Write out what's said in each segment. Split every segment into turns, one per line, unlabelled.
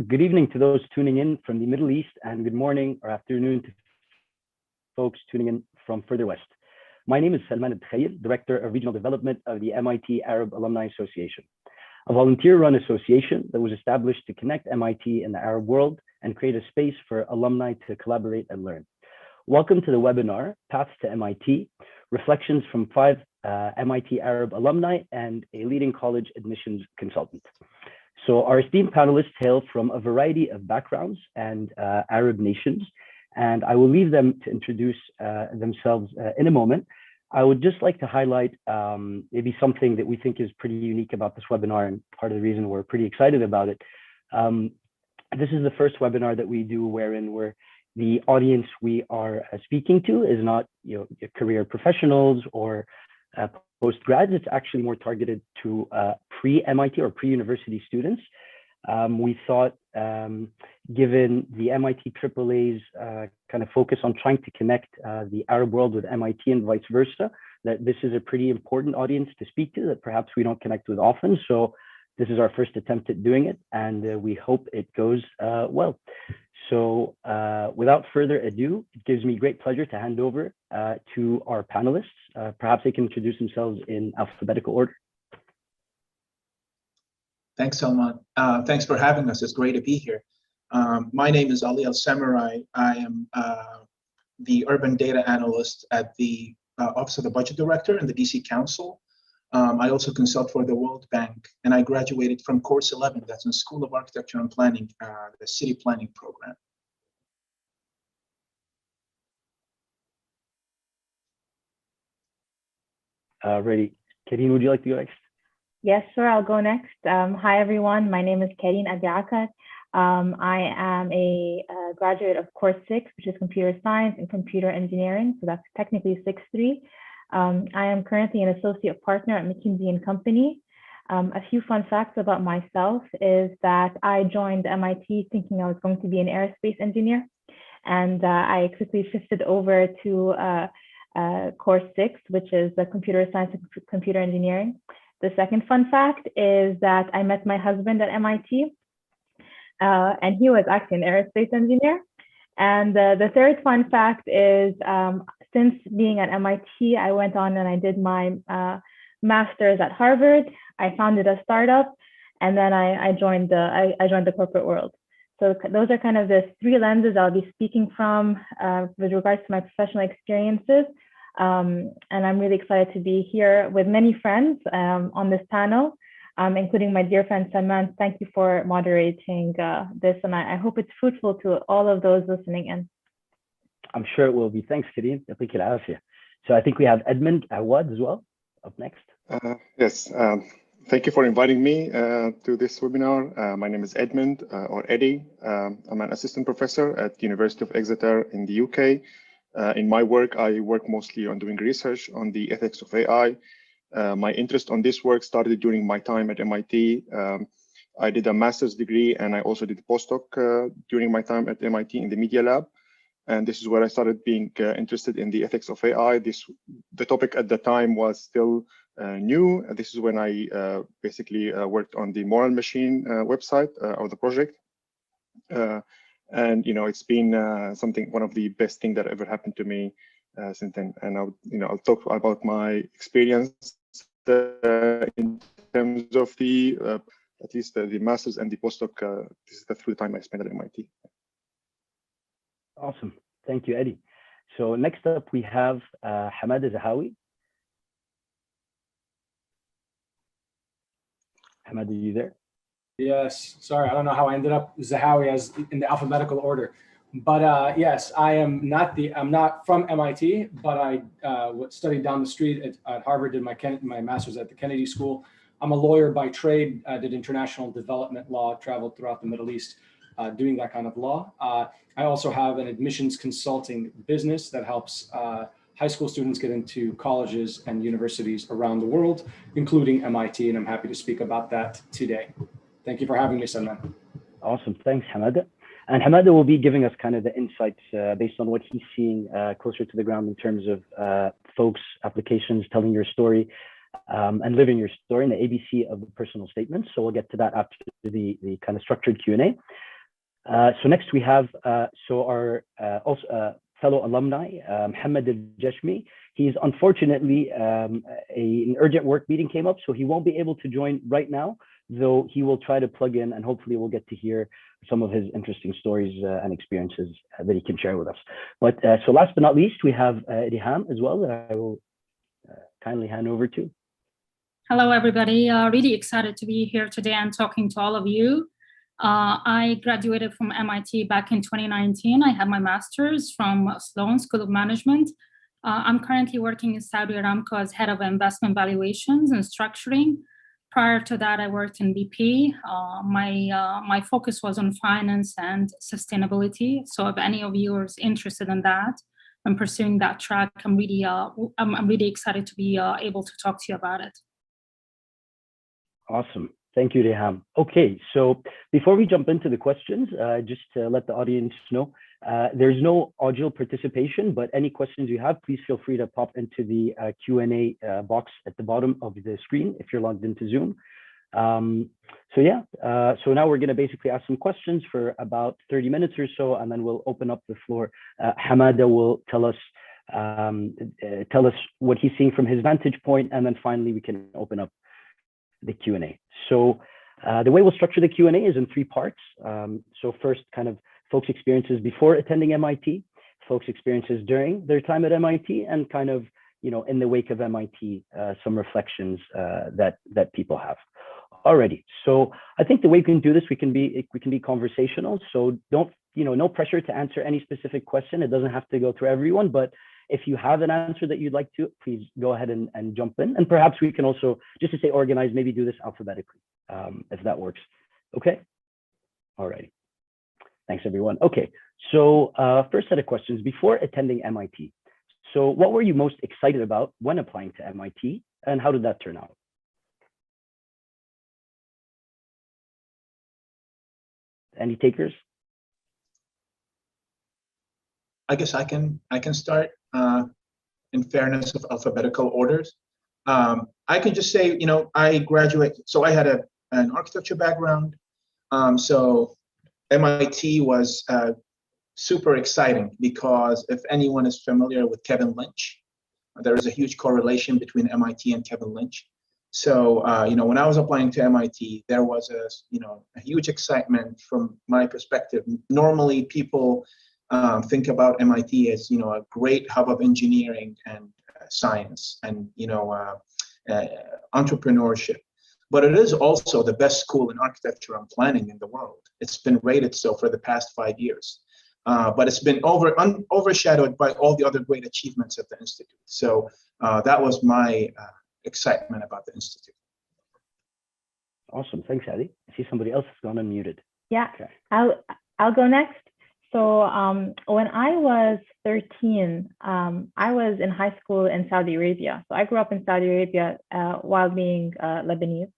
good evening to those tuning in from the Middle East, and good morning or afternoon to folks tuning in from further west. My name is Salman, Director of Regional Development of the MIT Arab Alumni Association, a volunteer-run association that was established to connect MIT and the Arab world and create a space for alumni to collaborate and learn. Welcome to the webinar, Paths to MIT, Reflections from 5 MIT Arab alumni and a leading college admissions consultant. So our esteemed panelists hail from a variety of backgrounds and Arab nations, and I will leave them to introduce themselves in a moment. I would just like to highlight maybe something that we think is pretty unique about this webinar, and part of the reason we're pretty excited about it. This is the first webinar that we do wherein the audience we are speaking to is not career professionals or post-grads. It's actually more targeted to pre-MIT or pre-university students. We thought, given the MIT AAA's kind of focus on trying to connect the Arab world with MIT and vice versa, that this is a pretty important audience to speak to that perhaps we don't connect with often. So this is our first attempt at doing it, and we hope it goes well. So without further ado, it gives me great pleasure to hand over to our panelists. Perhaps they can introduce themselves in alphabetical order.
Thanks, Salman. Thanks for having us. It's great to be here. My name is Ali Al-Sammarraie. I am the Urban Data Analyst at the Office of the Budget Director in the DC Council. I also consult for the World Bank, and I graduated from Course 11, that's in School of Architecture and Planning, the City Planning Program.
Ready. Carine, would you like to go next?
Yes, sure, I'll go next. Hi, everyone. My name is Carine Akar. I am a graduate of Course 6, which is Computer Science and Computer Engineering. So that's technically 6-3. I am currently an associate partner at McKinsey and Company. A few fun facts about myself is that I joined MIT thinking I was going to be an aerospace engineer. And I quickly shifted over to Course 6, which is the Computer Science and Computer Engineering. The second fun fact is that I met my husband at MIT, and he was actually an aerospace engineer. And the third fun fact is, since being at MIT, I went on and I did my master's at Harvard. I founded a startup, and then I joined the corporate world. So those are kind of the 3 lenses I'll be speaking from with regards to my professional experiences. And I'm really excited to be here with many friends on this panel, including my dear friend Salman. Thank you for moderating this, and I hope it's fruitful to all of those listening in.
I'm sure it will be. Thanks, Carine. So I think we have Edmond, Awad as well, up next.
Yes, thank you for inviting me to this webinar. My name is Edmond, or Eddie. I'm an assistant professor at the University of Exeter in the UK. In my work, I work mostly on doing research on the ethics of AI. My interest on this work started during my time at MIT. I did a master's degree, and I also did a postdoc during my time at MIT in the Media Lab. And this is where I started being interested in the ethics of AI. The topic at the time was still new. This is when I basically worked on the Moral Machine website of the project. And it's been one of the best things that ever happened to me since then. And I'll talk about my experience in terms of at least the masters and the postdoc. This is the full time I spent at MIT.
Awesome. Thank you, Eddie. So next up, we have Hamada Zahawi. Hamada, are you there?
Yes. Sorry, I don't know how I ended up Zahawi as in the alphabetical order. But yes, I'm not from MIT, but I studied down the street at Harvard, did my master's at the Kennedy School. I'm a lawyer by trade. I did international development law, traveled throughout the Middle East, doing that kind of law. I also have an admissions consulting business that helps high school students get into colleges and universities around the world, including MIT, and I'm happy to speak about that today. Thank you for having me, Salman.
Awesome, thanks, Hamada. And Hamada will be giving us kind of the insights based on what he's seeing closer to the ground in terms of folks, applications, telling your story, and living your story in the ABC of the personal statements. So we'll get to that after the kind of structured Q&A. So next we have our fellow alumni, Mohammed Jashmi. He's unfortunately, an urgent work meeting came up, so he won't be able to join right now, though he will try to plug in, and hopefully we'll get to hear some of his interesting stories and experiences that he can share with us. But so last but not least, we have Riham as well, that I will kindly hand over to.
Hello, everybody. Really excited to be here today and talking to all of you. I graduated from MIT back in 2019. I have my master's from Sloan School of Management. I'm currently working in Saudi Aramco as head of investment valuations and structuring. Prior to that, I worked in BP. My focus was on finance and sustainability. So if any of you are interested in that and pursuing that track, I'm really excited to be able to talk to you about it.
Awesome. Thank you, Riham. Okay, so before we jump into the questions, just to let the audience know, there's no audio participation, but any questions you have, please feel free to pop into the Q&A box at the bottom of the screen if you're logged into Zoom. So now we're going to basically ask some questions for about 30 minutes or so, and then we'll open up the floor. Hamada will tell us what he's seeing from his vantage point, and then finally we can open up the Q&A. So the way we'll structure the Q&A is in 3 parts. So first, kind of folks' experiences before attending MIT, folks' experiences during their time at MIT, and kind of, in the wake of MIT, some reflections that people have. Alrighty, so I think the way we can do this, we can be conversational. So don't, no pressure to answer any specific question. It doesn't have to go through everyone, but if you have an answer that you'd like to, please go ahead and jump in. And perhaps we can also, just to stay organized, maybe do this alphabetically, if that works. Okay. All right. Thanks, everyone. Okay. So first set of questions before attending MIT. So what were you most excited about when applying to MIT, and how did that turn out? Any takers?
I guess I can start in fairness of alphabetical orders. I can just say, I graduated, so I had an architecture background. So MIT was super exciting because if anyone is familiar with Kevin Lynch, there is a huge correlation between MIT and Kevin Lynch. So, when I was applying to MIT, there was a huge excitement from my perspective. Normally people think about MIT as, a great hub of engineering and science and, entrepreneurship. But it is also the best school in architecture and planning in the world. It's been rated so for the past 5 years. But it's been overshadowed by all the other great achievements at the Institute. So that was my excitement about the Institute.
Awesome. Thanks, Adi. I see somebody else has gone unmuted.
Yeah,
okay.
I'll go next. So when I was 13, I was in high school in Saudi Arabia. So I grew up in Saudi Arabia while being Lebanese.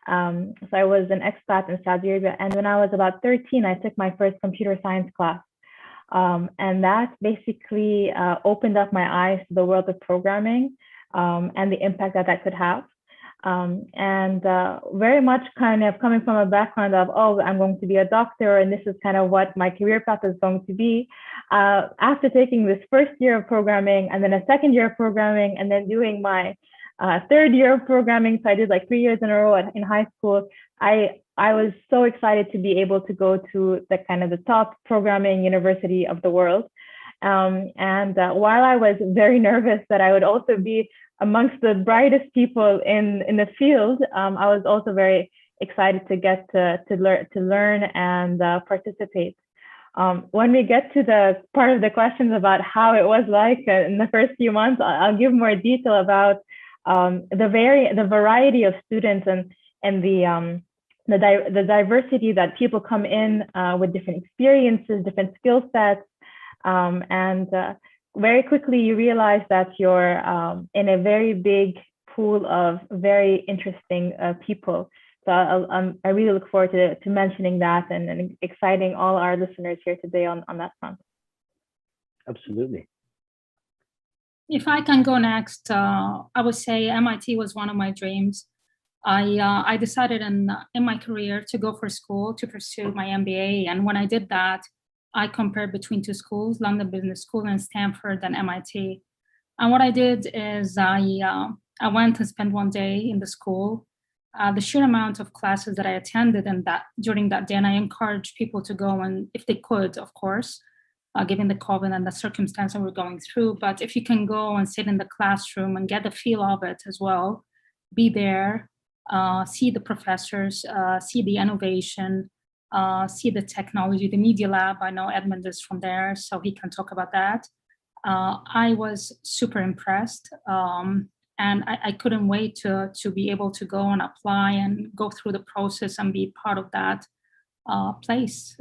So I was an expat in Saudi Arabia. And when I was about 13, I took my first computer science class. And that basically opened up my eyes to the world of programming and the impact that could have. And very much kind of coming from a background of, oh, I'm going to be a doctor and this is kind of what my career path is going to be. After taking this first year of programming and then a second year of programming and then doing my third year of programming, so I did like 3 years in a row in high school, I was so excited to be able to go to the kind of the top programming university of the world. And while I was very nervous that I would also be amongst the brightest people in the field, I was also very excited to get to learn and participate. When we get to the part of the questions about how it was like in the first few months, I'll give more detail about the variety of students and the diversity that people come in with different experiences, different skill sets, and very quickly you realize that you're in a very big pool of very interesting people. So I really look forward to mentioning that and exciting all our listeners here today on that front.
Absolutely.
If I can go next, I would say MIT was one of my dreams. I decided in my career to go for school to pursue my MBA. And when I did that, I compared between two schools, London Business School and Stanford and MIT. And what I did is I went and spent one day in the school. The sheer amount of classes that I attended during that day, and I encouraged people to go, and if they could, of course, given the COVID and the circumstances we're going through, but if you can go and sit in the classroom and get the feel of it as well, be there, see the professors, see the innovation, see the technology, the media lab. I know Edmond is from there, so he can talk about that. I was super impressed. And I couldn't wait to be able to go and apply and go through the process and be part of that place.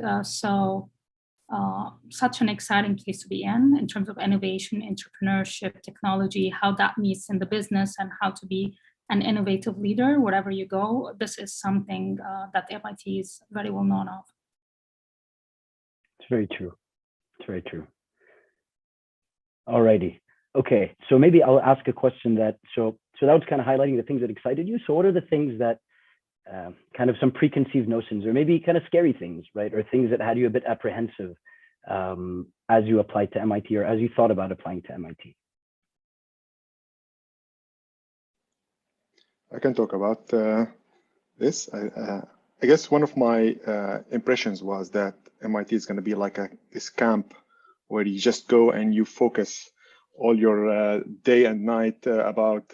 Such an exciting place to be in terms of innovation, entrepreneurship, technology, how that meets in the business and how to be an innovative leader wherever you go. This is something that the MIT is very well known of.
It's very true. It's very true. All righty. Okay, so maybe I'll ask a question that, so that was kind of highlighting the things that excited you. So what are the things that kind of some preconceived notions or maybe kind of scary things, right? Or things that had you a bit apprehensive as you applied to MIT or as you thought about applying to MIT?
I can talk about this. I guess one of my impressions was that MIT is going to be like this camp where you just go and you focus all your day and night about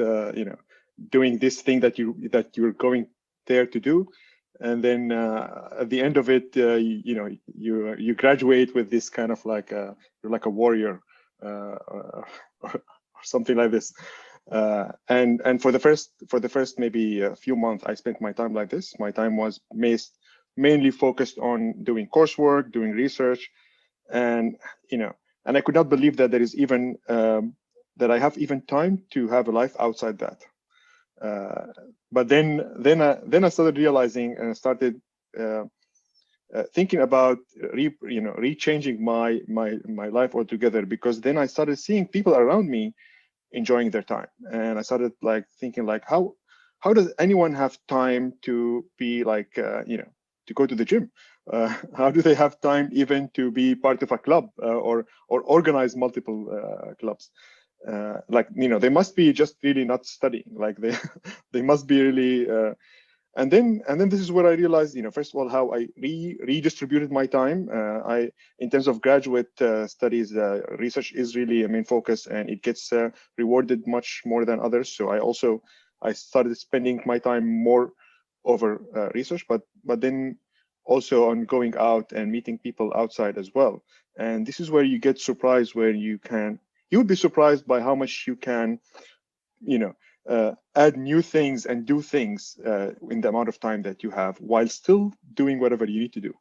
doing this thing that you're going there to do, and then at the end of it, you graduate with this kind of like you're like a warrior or something like this. And for the first maybe a few months, I spent my time like this. My time was mainly focused on doing coursework, doing research, and and I could not believe that there is even that I have even time to have a life outside that. But then I started realizing and started thinking about rechanging my life altogether, because then I started seeing people around me enjoying their time, and I started like thinking like how does anyone have time to be like to go to the gym? How do they have time even to be part of a club or organize multiple clubs? They must be just really not studying. Like they must be really. And then this is where I realized, first of all, how I redistributed my time. In terms of graduate studies, research is really a main focus, and it gets rewarded much more than others. So I started spending my time more over research, but then also on going out and meeting people outside as well. And this is where you get surprised, where you would be surprised by how much you can, add new things and do things in the amount of time that you have while still doing whatever you need to do.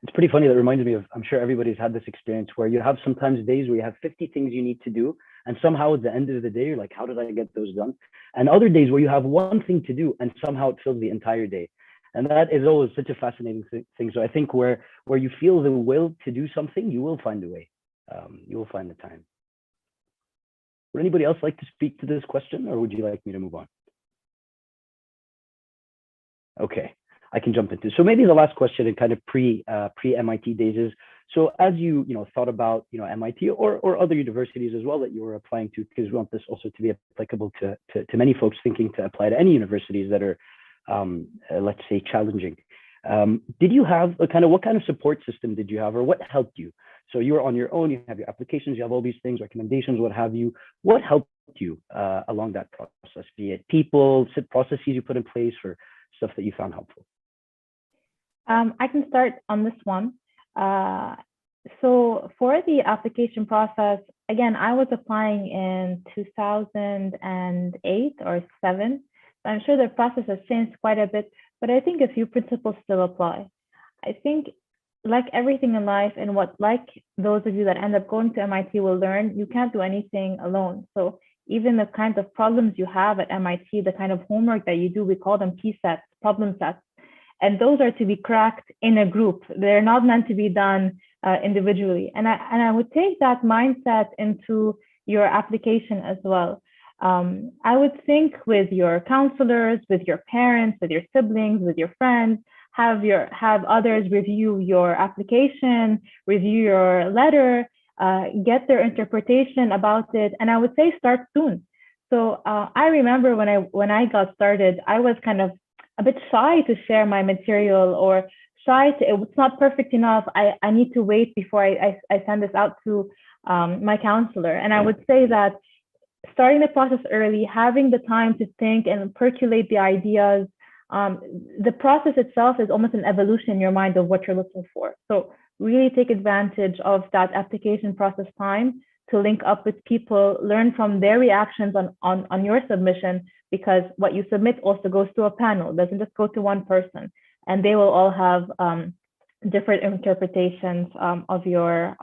It's pretty funny. That reminds me of, I'm sure everybody's had this experience where you have sometimes days where you have 50 things you need to do, and somehow at the end of the day, you're like, how did I get those done? And other days where you have one thing to do and somehow it fills the entire day. And that is always such a fascinating thing. So I think where you feel the will to do something, you will find a way. You will find the time. Would anybody else like to speak to this question, or would you like me to move on? Okay, I can jump into. So maybe the last question in kind of pre MIT days is, so as you thought about MIT or other universities as well that you were applying to, because we want this also to be applicable to many folks thinking to apply to any universities that are let's say challenging. Did you have what kind of support system did you have, or what helped you? So you were on your own, you have your applications, you have all these things, recommendations, what have you. What helped you along that process, be it people, processes you put in place, or stuff that you found helpful?
I can start on this one. So for the application process, again, I was applying in 2008 or 7. I'm sure the process has changed quite a bit, but I think a few principles still apply. I think like everything in life, and like those of you that end up going to MIT will learn, you can't do anything alone. So even the kind of problems you have at MIT, the kind of homework that you do, we call them P sets, problem sets. And those are to be cracked in a group. They're not meant to be done individually. And I would take that mindset into your application as well. I would think with your counselors, with your parents, with your siblings, with your friends, have others review your application, review your letter, get their interpretation about it, and I would say start soon. So I remember when I got started, I was kind of a bit shy to share my material, or shy to, it's not perfect enough. I need to wait before I send this out to my counselor. And I would say that starting the process early, having the time to think and percolate the ideas, the process itself is almost an evolution in your mind of what you're looking for. So really take advantage of that application process time to link up with people, learn from their reactions on your submission, because what you submit also goes to a panel, it doesn't just go to one person, and they will all have different interpretations of your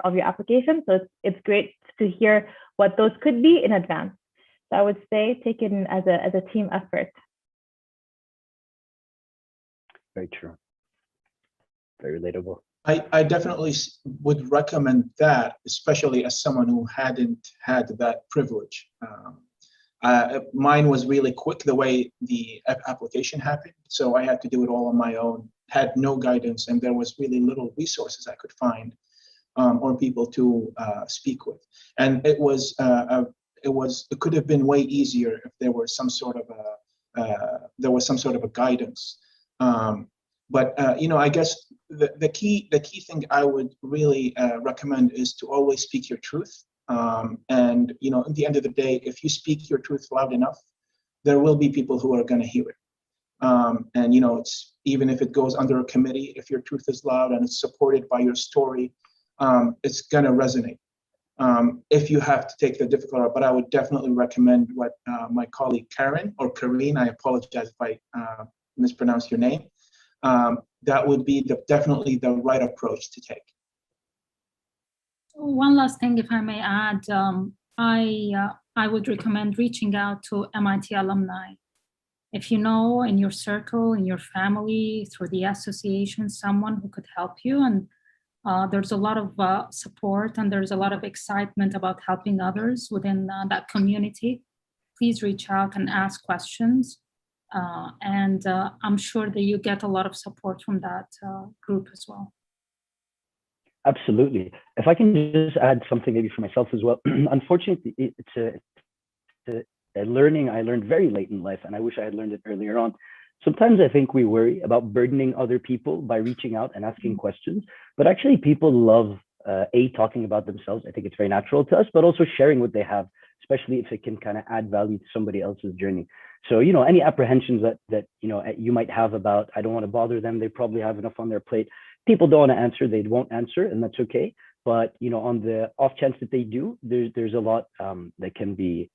application. So it's great to hear what those could be in advance. So I would say take it in as a team effort.
Very true. Very relatable.
I definitely would recommend that, especially as someone who hadn't had that privilege. Mine was really quick the way the application happened. So I had to do it all on my own, had no guidance, and there was really little resources I could find or people to speak with. And it could have been way easier if there were some sort of a guidance. But I guess the key thing I would really recommend is to always speak your truth. And at the end of the day, if you speak your truth loud enough, there will be people who are going to hear it. And it's, even if it goes under a committee, if your truth is loud and it's supported by your story, it's going to resonate. If you have to take the difficult route, but I would definitely recommend what my colleague Carine, or Carine, I apologize if I mispronounce your name. That would be definitely the right approach to take.
One last thing, if I may add, I would recommend reaching out to MIT alumni. If you know in your circle, in your family, through the association, someone who could help you, and there's a lot of support and there's a lot of excitement about helping others within that community, please reach out and ask questions. And I'm sure that you get a lot of support from that group as well.
Absolutely. If I can just add something maybe for myself as well. Unfortunately, it's a learning I learned very late in life, and I wish I had learned it earlier on. Sometimes I think we worry about burdening other people by reaching out and asking questions, but actually people love talking about themselves. I think it's very natural to us, but also sharing what they have, especially if it can kind of add value to somebody else's journey. So, any apprehensions that you might have about, I don't want to bother them, they probably have enough on their plate. People don't want to answer, they won't answer, and that's okay. But, on the off chance that they do, there's a lot that can be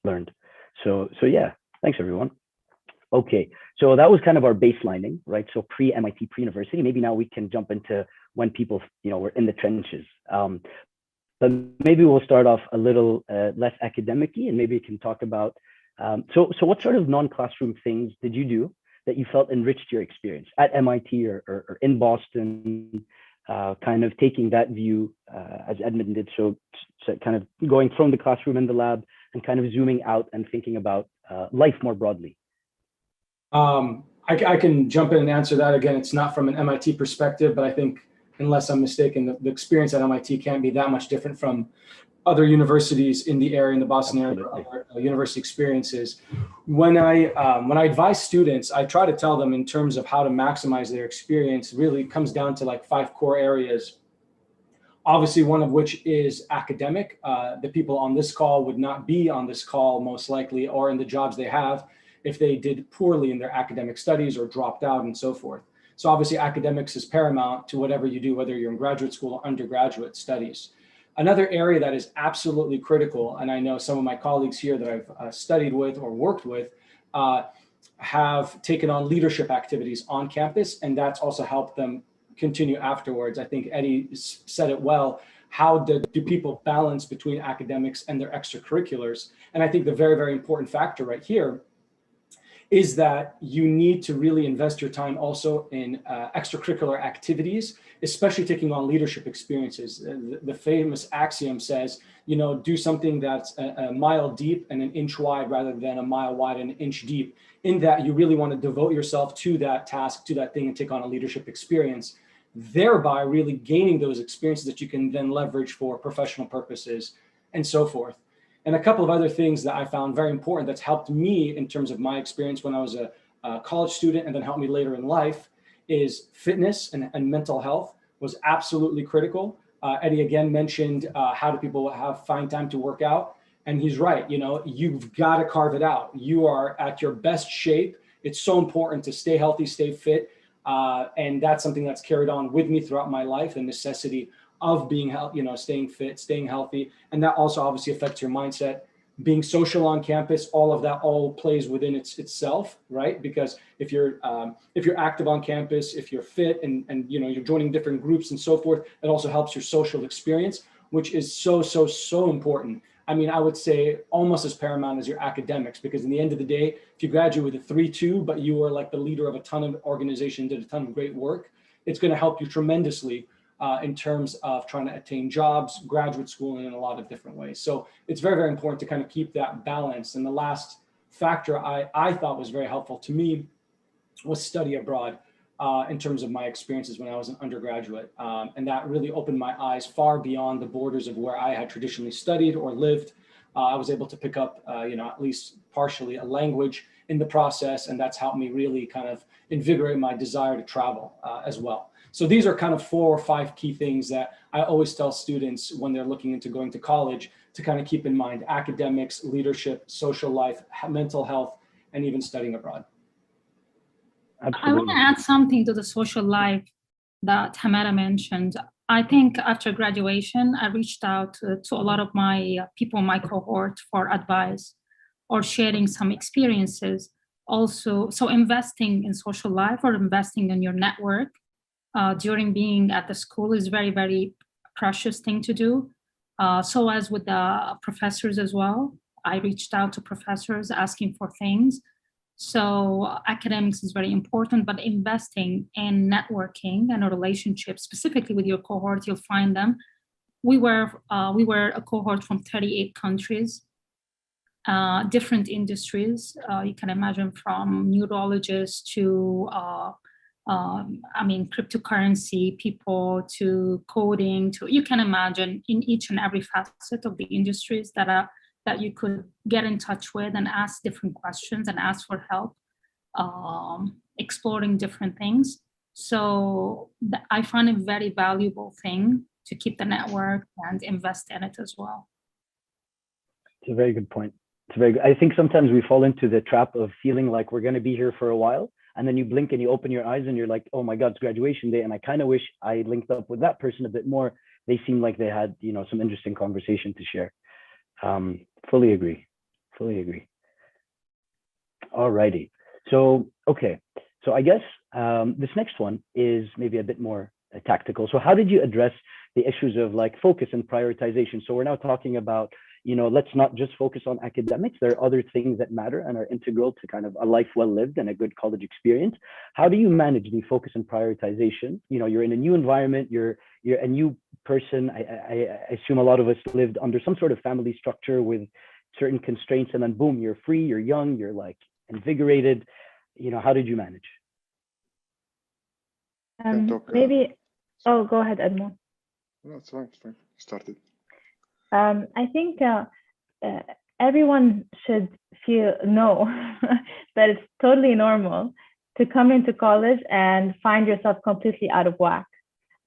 learned. So yeah, thanks everyone. Okay, so that was kind of our baselining, right? So pre-MIT, pre-university. Maybe now we can jump into when people, were in the trenches. But maybe we'll start off a little less academic-y, and maybe we can talk about, so what sort of non-classroom things did you do that you felt enriched your experience at MIT or in Boston, kind of taking that view as Edmond did, so kind of going from the classroom and the lab and kind of zooming out and thinking about life more broadly?
I can jump in and answer that. Again, it's not from an MIT perspective, but I think, unless I'm mistaken, the experience at MIT can't be that much different from other universities in the area, in the Boston area, other university experiences. When I advise students, I try to tell them in terms of how to maximize their experience. Really comes down to like 5 core areas. Obviously, one of which is academic. The people on this call would not be on this call most likely, or in the jobs they have, if they did poorly in their academic studies or dropped out and so forth. So obviously academics is paramount to whatever you do, whether you're in graduate school or undergraduate studies. Another area that is absolutely critical, and I know some of my colleagues here that I've studied with or worked with have taken on leadership activities on campus, and that's also helped them continue afterwards. I think Eddie said it well. How do people balance between academics and their extracurriculars? And I think the very, very important factor right here is that you need to really invest your time also in extracurricular activities, especially taking on leadership experiences. The famous axiom says, do something that's a mile deep and an inch wide rather than a mile wide and an inch deep, in that you really want to devote yourself to that task, to that thing, and take on a leadership experience, thereby really gaining those experiences that you can then leverage for professional purposes and so forth. And a couple of other things that I found very important that's helped me in terms of my experience when I was a college student and then helped me later in life is fitness and mental health was absolutely critical. Eddie again mentioned how do people find time to work out? And he's right, you've got to carve it out. You are at your best shape. It's so important to stay healthy, stay fit. And that's something that's carried on with me throughout my life, the necessity of being staying fit, staying healthy. And that also obviously affects your mindset. Being social on campus, all of that all plays within itself, right? Because if you're active on campus, if you're fit and you're joining different groups and so forth, it also helps your social experience, which is so important. I mean, I would say almost as paramount as your academics, because in the end of the day, if you graduate with a 3.2, but you were like the leader of a ton of organizations, did a ton of great work, it's going to help you tremendously in terms of trying to attain jobs, graduate school, and in a lot of different ways. So it's very, very important to kind of keep that balance. And the last factor I thought was very helpful to me was study abroad in terms of my experiences when I was an undergraduate. And that really opened my eyes far beyond the borders of where I had traditionally studied or lived. I was able to pick up, at least partially a language in the process, and that's helped me really kind of invigorate my desire to travel as well. So these are kind of 4 or 5 key things that I always tell students when they're looking into going to college to kind of keep in mind: academics, leadership, social life, mental health, and even studying abroad.
Absolutely. I want to add something to the social life that Hamada mentioned. I think after graduation, I reached out to a lot of my people in my cohort for advice or sharing some experiences. Also, so investing in social life or investing in your network during being at the school is very, very precious thing to do. So as with the professors as well, I reached out to professors asking for things. So academics is very important, but investing in networking and a relationship specifically with your cohort, you'll find them. We were a cohort from 38 countries, different industries. You can imagine from neurologists to cryptocurrency people to coding to, you can imagine in each and every facet of the industries that you could get in touch with and ask different questions and ask for help, exploring different things. So I find it a very valuable thing to keep the network and invest in it as well.
It's a very good point. It's very good. I think sometimes we fall into the trap of feeling like we're going to be here for a while, and then you blink and you open your eyes and you're like, oh my God, it's graduation day. And I kind of wish I linked up with that person a bit more. They seemed like they had, some interesting conversation to share. Fully agree. All righty. So, okay. So I guess this next one is maybe a bit more tactical. So how did you address the issues of like focus and prioritization? So we're now talking about, let's not just focus on academics. There are other things that matter and are integral to kind of a life well lived and a good college experience. How do you manage the focus and prioritization? You're in a new environment, you're a new person. I assume a lot of us lived under some sort of family structure with certain constraints, and then boom, you're free, you're young, you're like invigorated. How did you manage?
Maybe, oh, go ahead, Edmond.
No, it's fine. Started.
I think everyone should know that it's totally normal to come into college and find yourself completely out of whack.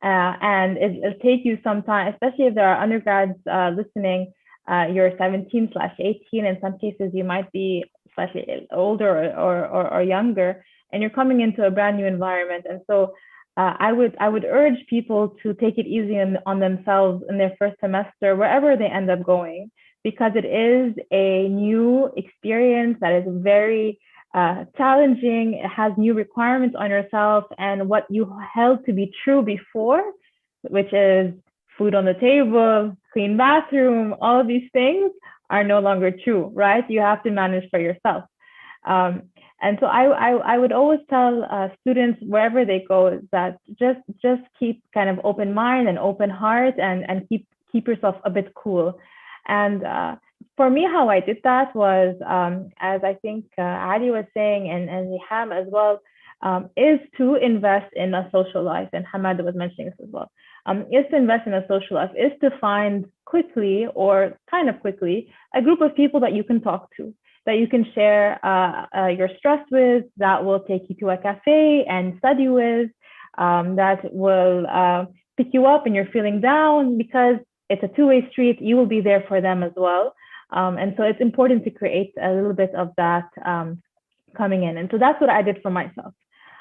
And it'll take you some time, especially if there are undergrads listening. You're 17/18. In some cases, you might be slightly older or younger, and you're coming into a brand new environment. And so I would urge people to take it easy on themselves in their first semester, wherever they end up going, because it is a new experience that is very challenging. It has new requirements on yourself, and what you held to be true before, which is food on the table, clean bathroom, all of these things are no longer true, right? You have to manage for yourself. And so I would always tell students wherever they go that just keep kind of open mind and open heart, and keep yourself a bit cool. And for me, how I did that was, as I think Ali was saying, and Riham as well, is to invest in a social life, and Hamada was mentioning this as well. Is to invest in a social life, is to find quickly, or kind of quickly, a group of people that you can talk to, that you can share your stress with, that will take you to a cafe and study with, that will pick you up when you're feeling down, because it's a two-way street. You will be there for them as well. And so it's important to create a little bit of that coming in. And so that's what I did for myself.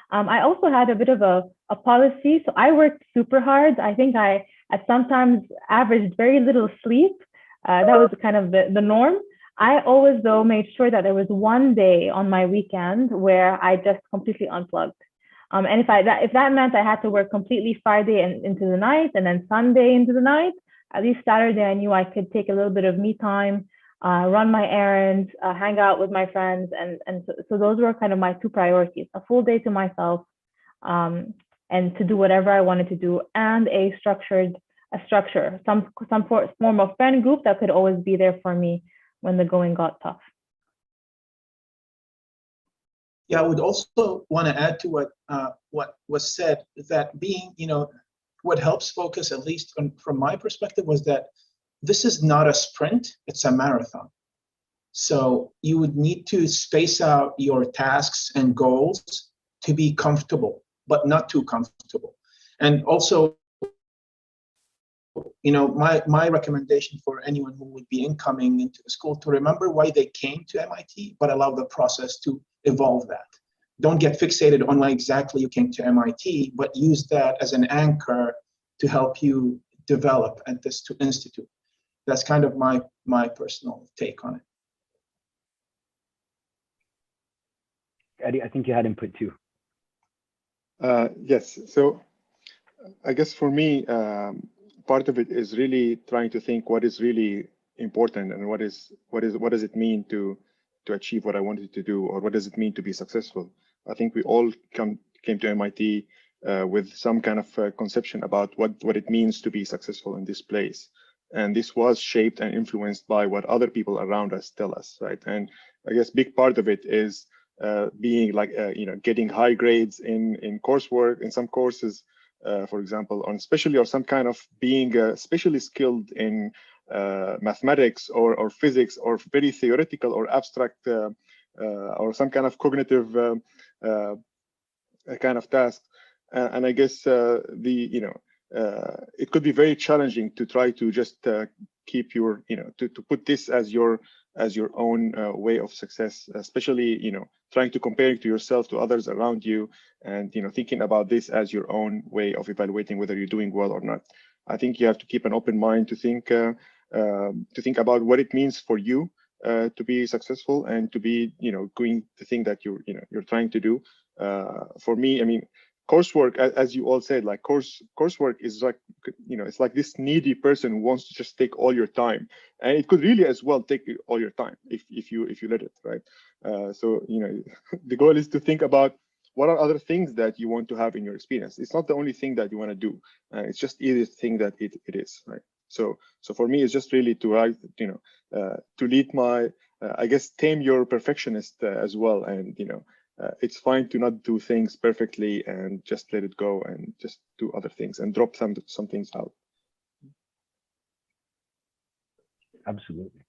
I also had a bit of a policy. So I worked super hard. I think I at sometimes averaged very little sleep. That was kind of the norm. I always, though, made sure that there was one day on my weekend where I just completely unplugged. And if that meant I had to work completely Friday and into the night, and then Sunday into the night, at least Saturday I knew I could take a little bit of me time, run my errands, hang out with my friends, and so those were kind of my two priorities: a full day to myself, and to do whatever I wanted to do, and a structure, some form of friend group that could always be there for me when the going got tough.
Yeah, I would also want to add to what was said, that being, what helps focus, at least from my perspective, was that this is not a sprint, it's a marathon. So you would need to space out your tasks and goals to be comfortable, but not too comfortable. And also, my recommendation for anyone who would be incoming into the school, to remember why they came to MIT, but allow the process to evolve that. Don't get fixated on why exactly you came to MIT, but use that as an anchor to help you develop at this institute. That's kind of my personal take on it.
Eddie, I think you had input too.
Yes. So I guess for me, part of it is really trying to think what is really important, and what does it mean to achieve what I wanted to do, or what does it mean to be successful. I think we all came to MIT with some kind of conception about what it means to be successful in this place. And this was shaped and influenced by what other people around us tell us, right? And I guess big part of it is being like, getting high grades in coursework, in some courses, for example, or some kind of being especially skilled in mathematics or physics, or very theoretical or abstract, or some kind of cognitive kind of task. And I guess it could be very challenging to try to just keep your, to put this as your own way of success, especially, trying to compare it to yourself, to others around you, and, thinking about this as your own way of evaluating whether you're doing well or not. I think you have to keep an open mind to think about what it means for you to be successful, and to be, doing the thing that you're trying to do. For me, I mean, coursework, as you all said, like coursework is like, it's like this needy person who wants to just take all your time, and it could really as well take all your time if you let it, right? So the goal is to think about what are other things that you want to have in your experience. It's not the only thing that you want to do. It's just the thing that it is, right? So for me, it's just really to to lead my, I guess, tame your perfectionist as well, and it's fine to not do things perfectly, and just let it go, and just do other things, and drop some things out.
Absolutely.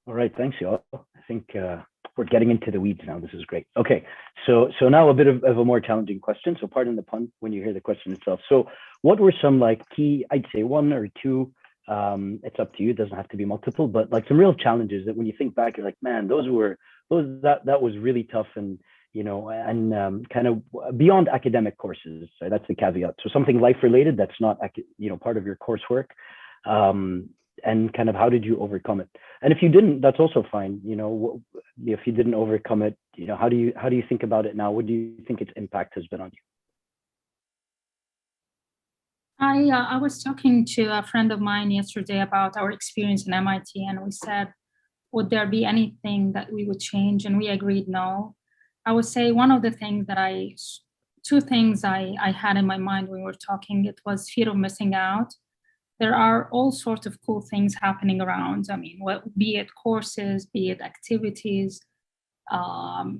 All right, thanks, y'all. I think we're getting into the weeds now. This is great. Okay, so now a bit of a more challenging question. So pardon the pun when you hear the question itself. So what were some like key, I'd say one or two, it's up to you, it doesn't have to be multiple, but like some real challenges that when you think back, you're like, man, that was really tough, and kind of beyond academic courses. So that's the caveat. So something life related that's not part of your coursework, and kind of how did you overcome it? And if you didn't, that's also fine. If you didn't overcome it, how do you think about it now? What do you think its impact has been on you?
I was talking to a friend of mine yesterday about our experience in MIT, and we said, would there be anything that we would change? And we agreed no. I would say one of the things that two things I had in my mind when we were talking, it was fear of missing out. There are all sorts of cool things happening around. I mean, be it courses, be it activities,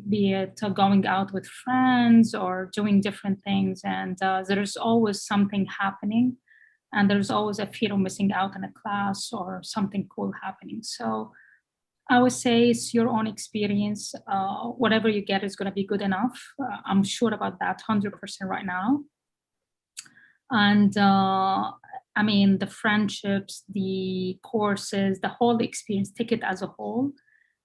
be it going out with friends or doing different things. And there's always something happening. And there's always a fear of missing out in a class or something cool happening. So I would say it's your own experience. Whatever you get is going to be good enough. I'm sure about that 100% right now. And I mean, the friendships, the courses, the whole experience, take it as a whole.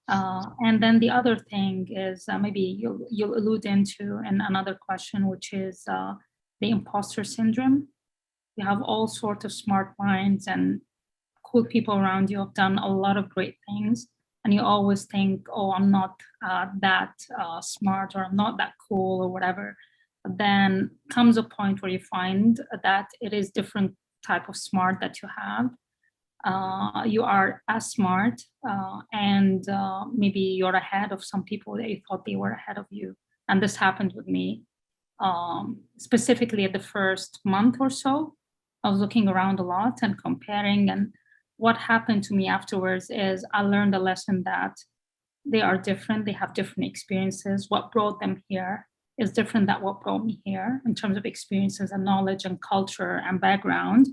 And then the other thing is maybe you'll allude into in another question, which is the imposter syndrome. You have all sorts of smart minds and cool people around you have done a lot of great things. And you always think, oh, I'm not that smart, or I'm not that cool, or whatever. But then comes a point where you find that it is different type of smart that you have. You are as smart and maybe you're ahead of some people that you thought they were ahead of you. And this happened with me. Specifically at the first month or so, I was looking around a lot and comparing, and what happened to me afterwards is I learned a lesson that they are different, they have different experiences. What brought them here is different than what brought me here in terms of experiences and knowledge and culture and background.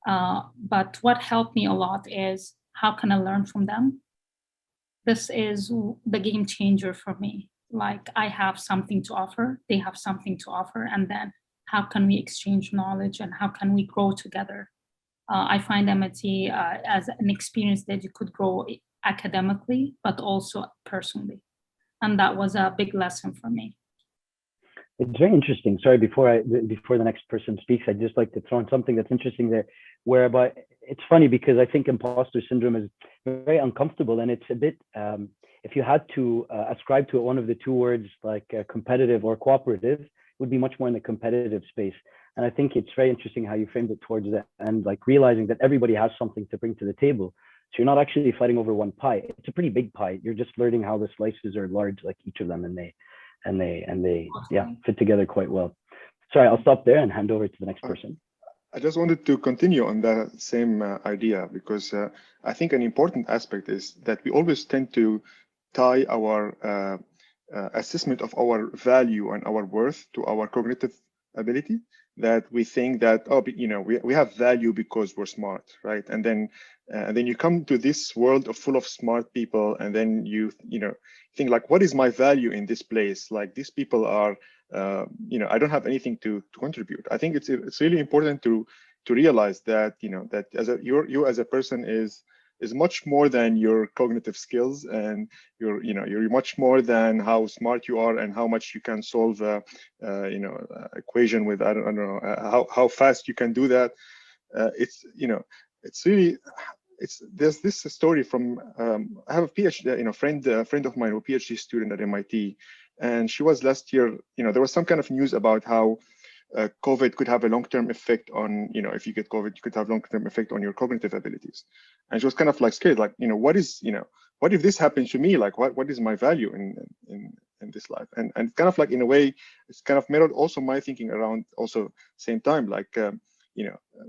But what helped me a lot is how can I learn from them? This is the game changer for me. Like, I have something to offer, they have something to offer, and then how can we exchange knowledge and how can we grow together? I find MIT as an experience that you could grow academically, but also personally. And that was a big lesson for me.
It's very interesting. Sorry, before the next person speaks, I'd just like to throw in something that's interesting there, whereby it's funny because I think imposter syndrome is very uncomfortable, and it's a bit, if you had to ascribe to it one of the two words, like competitive or cooperative, it would be much more in the competitive space. And I think it's very interesting how you framed it towards that, and like realizing that everybody has something to bring to the table. So you're not actually fighting over one pie. It's a pretty big pie. You're just learning how the slices are large, like each of them, and they fit together quite well. Sorry, I'll stop there and hand over to the next person.
I just wanted to continue on that same idea, because I think an important aspect is that we always tend to tie our assessment of our value and our worth to our cognitive ability. That we think that, oh, we have value because we're smart, right? And then you come to this world full of smart people, and then you think like, what is my value in this place? Like, these people are, I don't have anything to contribute. I think it's really important to realize that that you as a person is much more than your cognitive skills, and you're much more than how smart you are and how much you can solve equation with, I don't know how fast you can do that. There's this story from I have a PhD, friend of mine, a PhD student at MIT, and she was last year, there was some kind of news about how COVID could have a long-term effect on, if you get COVID, you could have long-term effect on your cognitive abilities. And she was kind of like scared, like, what if this happens to me? Like, what is my value in this life? And kind of like, in a way, it's kind of mirrored also my thinking around also same time, like,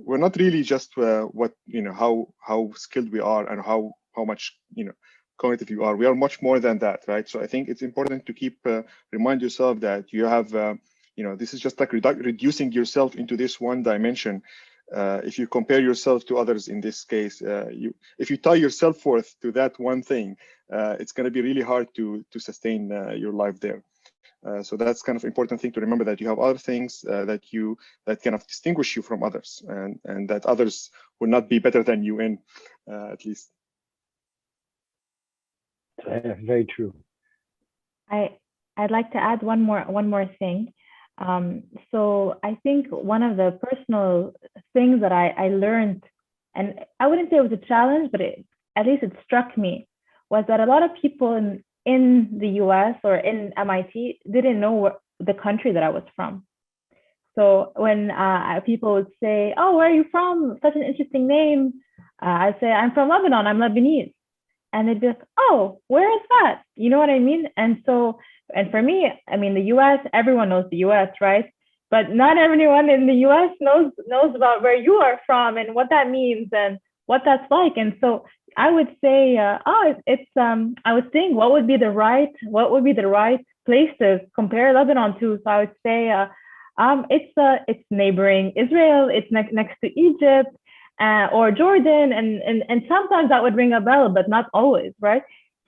we're not really just how skilled we are and how much, cognitive you are. We are much more than that, right? So I think it's important to keep remind yourself that you have this is just like reducing yourself into this one dimension. If you compare yourself to others in this case, if you tie your self-worth to that one thing, it's going to be really hard to sustain your life there. So that's kind of important thing to remember, that you have other things that kind of distinguish you from others, and that others will not be better than you in, at least.
Very true.
I'd like to add one more thing. So I think one of the personal things that I learned, and I wouldn't say it was a challenge, but at least it struck me, was that a lot of people in the US or in MIT didn't know the country that I was from. So when people would say, oh, where are you from? Such an interesting name. I'd say, I'm from Lebanon, I'm Lebanese. And they'd be like, oh, where is that? You know what I mean? And so And for me, I mean, the US, everyone knows the US, right? But not everyone in the US knows about where you are from and what that means and what that's like. And so I would say, I was thinking what would be the right place to compare Lebanon to. So I would say it's neighboring Israel, it's next to Egypt or Jordan, and sometimes that would ring a bell, but not always, right?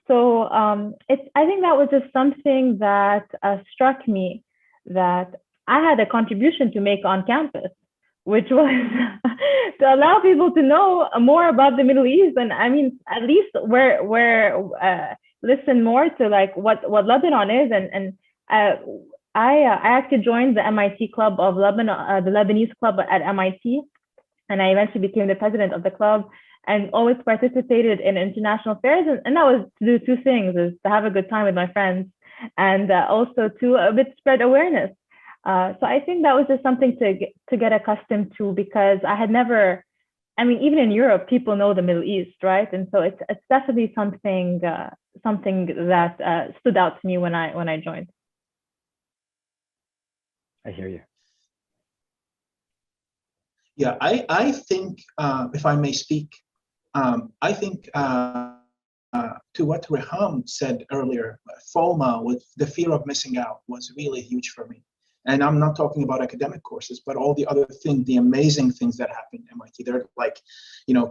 So I think that was just something that struck me, that I had a contribution to make on campus, which was to allow people to know more about the Middle East, and I mean, at least listen more to like what Lebanon is, and I actually joined the MIT club of Lebanon, the Lebanese club at MIT, and I eventually became the president of the club, and always participated in international fairs, and that was to do two things: is to have a good time with my friends, and also to a bit spread awareness. So I think that was just something to get accustomed to, because I had never, I mean, even in Europe, people know the Middle East, right? And so it's definitely something that stood out to me when I joined.
I hear you.
Yeah, I think, if I may speak, I think to what Riham said earlier, FOMA, with the fear of missing out, was really huge for me. And I'm not talking about academic courses, but all the other things, the amazing things that happen at MIT. There are like,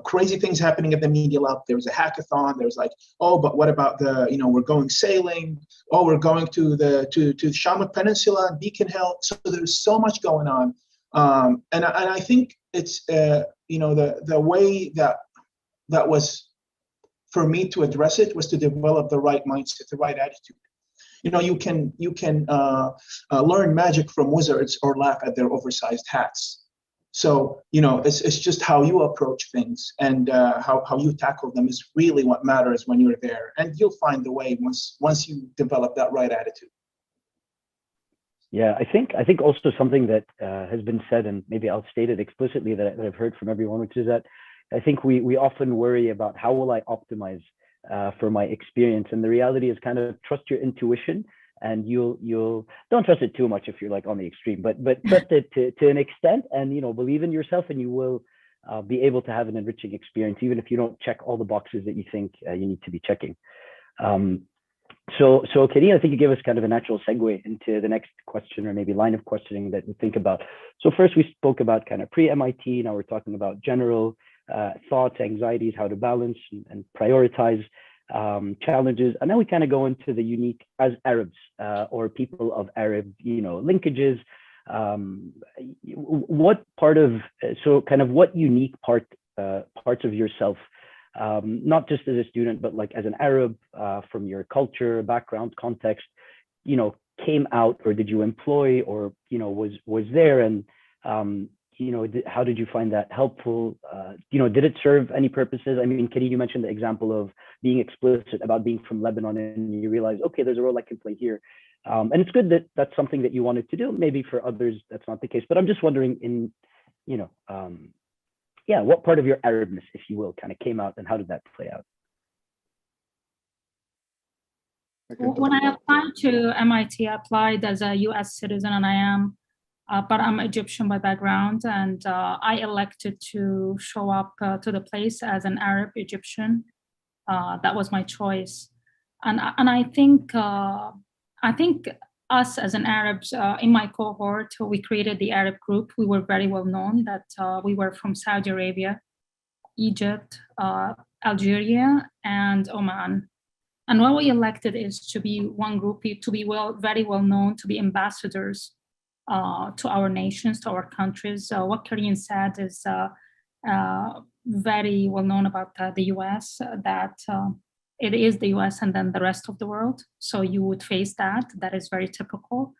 crazy things happening at the Media Lab. There was a hackathon. There's like, oh, but what about the, we're going sailing. Oh, we're going to the Shamrock Peninsula and Beacon Hill. So there's so much going on. And I think it's, the way that was for me to address it was to develop the right mindset, the right attitude. You can learn magic from wizards or laugh at their oversized hats. So, it's just how you approach things, and how you tackle them is really what matters when you're there. And you'll find the way once you develop that right attitude.
Yeah, I think also something that has been said, and maybe I'll state it explicitly, that I've heard from everyone, which is that I think we often worry about how will I optimize for my experience, and the reality is kind of trust your intuition, and you'll don't trust it too much if you're like on the extreme, but trust it to an extent, and believe in yourself, and you will be able to have an enriching experience, even if you don't check all the boxes that you think you need to be checking. So Carine, I think you gave us kind of a natural segue into the next question, or maybe line of questioning that we think about. So first we spoke about kind of pre-MIT, now we're talking about general thoughts, anxieties, how to balance and prioritize challenges. And then we kind of go into the unique, as Arabs or people of Arab, linkages. What unique parts of yourself, not just as a student, but like as an Arab, from your culture, background, context, came out, or did you employ, or was there, and how did you find that helpful? Did it serve any purposes? I mean, Carine, you mentioned the example of being explicit about being from Lebanon, and you realize, okay, there's a role I can play here. And it's good that that's something that you wanted to do. Maybe for others, that's not the case. But I'm just wondering, what part of your Arabness, if you will, kind of came out, and how did that play out?
When I applied to MIT, I applied as a US citizen, and I am. But I'm Egyptian by background, and I elected to show up to the place as an Arab Egyptian. That was my choice, and I think us as an Arabs in my cohort, we created the Arab group. We were very well known that we were from Saudi Arabia, Egypt, Algeria, and Oman. And what we elected is to be one group, to be very well known, to be ambassadors to our nations, to our countries. What Carine said is very well known about the US, that it is the US and then the rest of the world. So you would face that. That is very typical.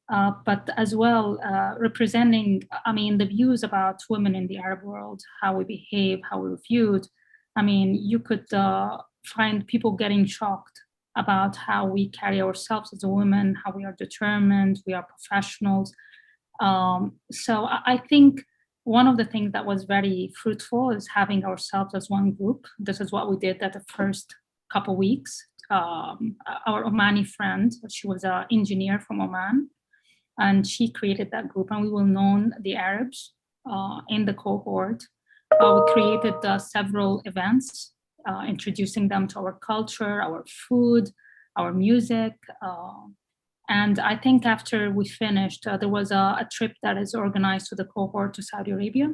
But as well, representing, the views about women in the Arab world, how we behave, how we're viewed. You could find people getting shocked about how we carry ourselves as a woman, how we are determined, we are professionals. So I think one of the things that was very fruitful is having ourselves as one group. This is what we did at the first couple weeks our Omani friend. She was an engineer from Oman, and she created that group, and we will know the Arabs in the cohort. We created several events, introducing them to our culture, our food, our music. And I think after we finished, there was a trip that is organized to the cohort to Saudi Arabia.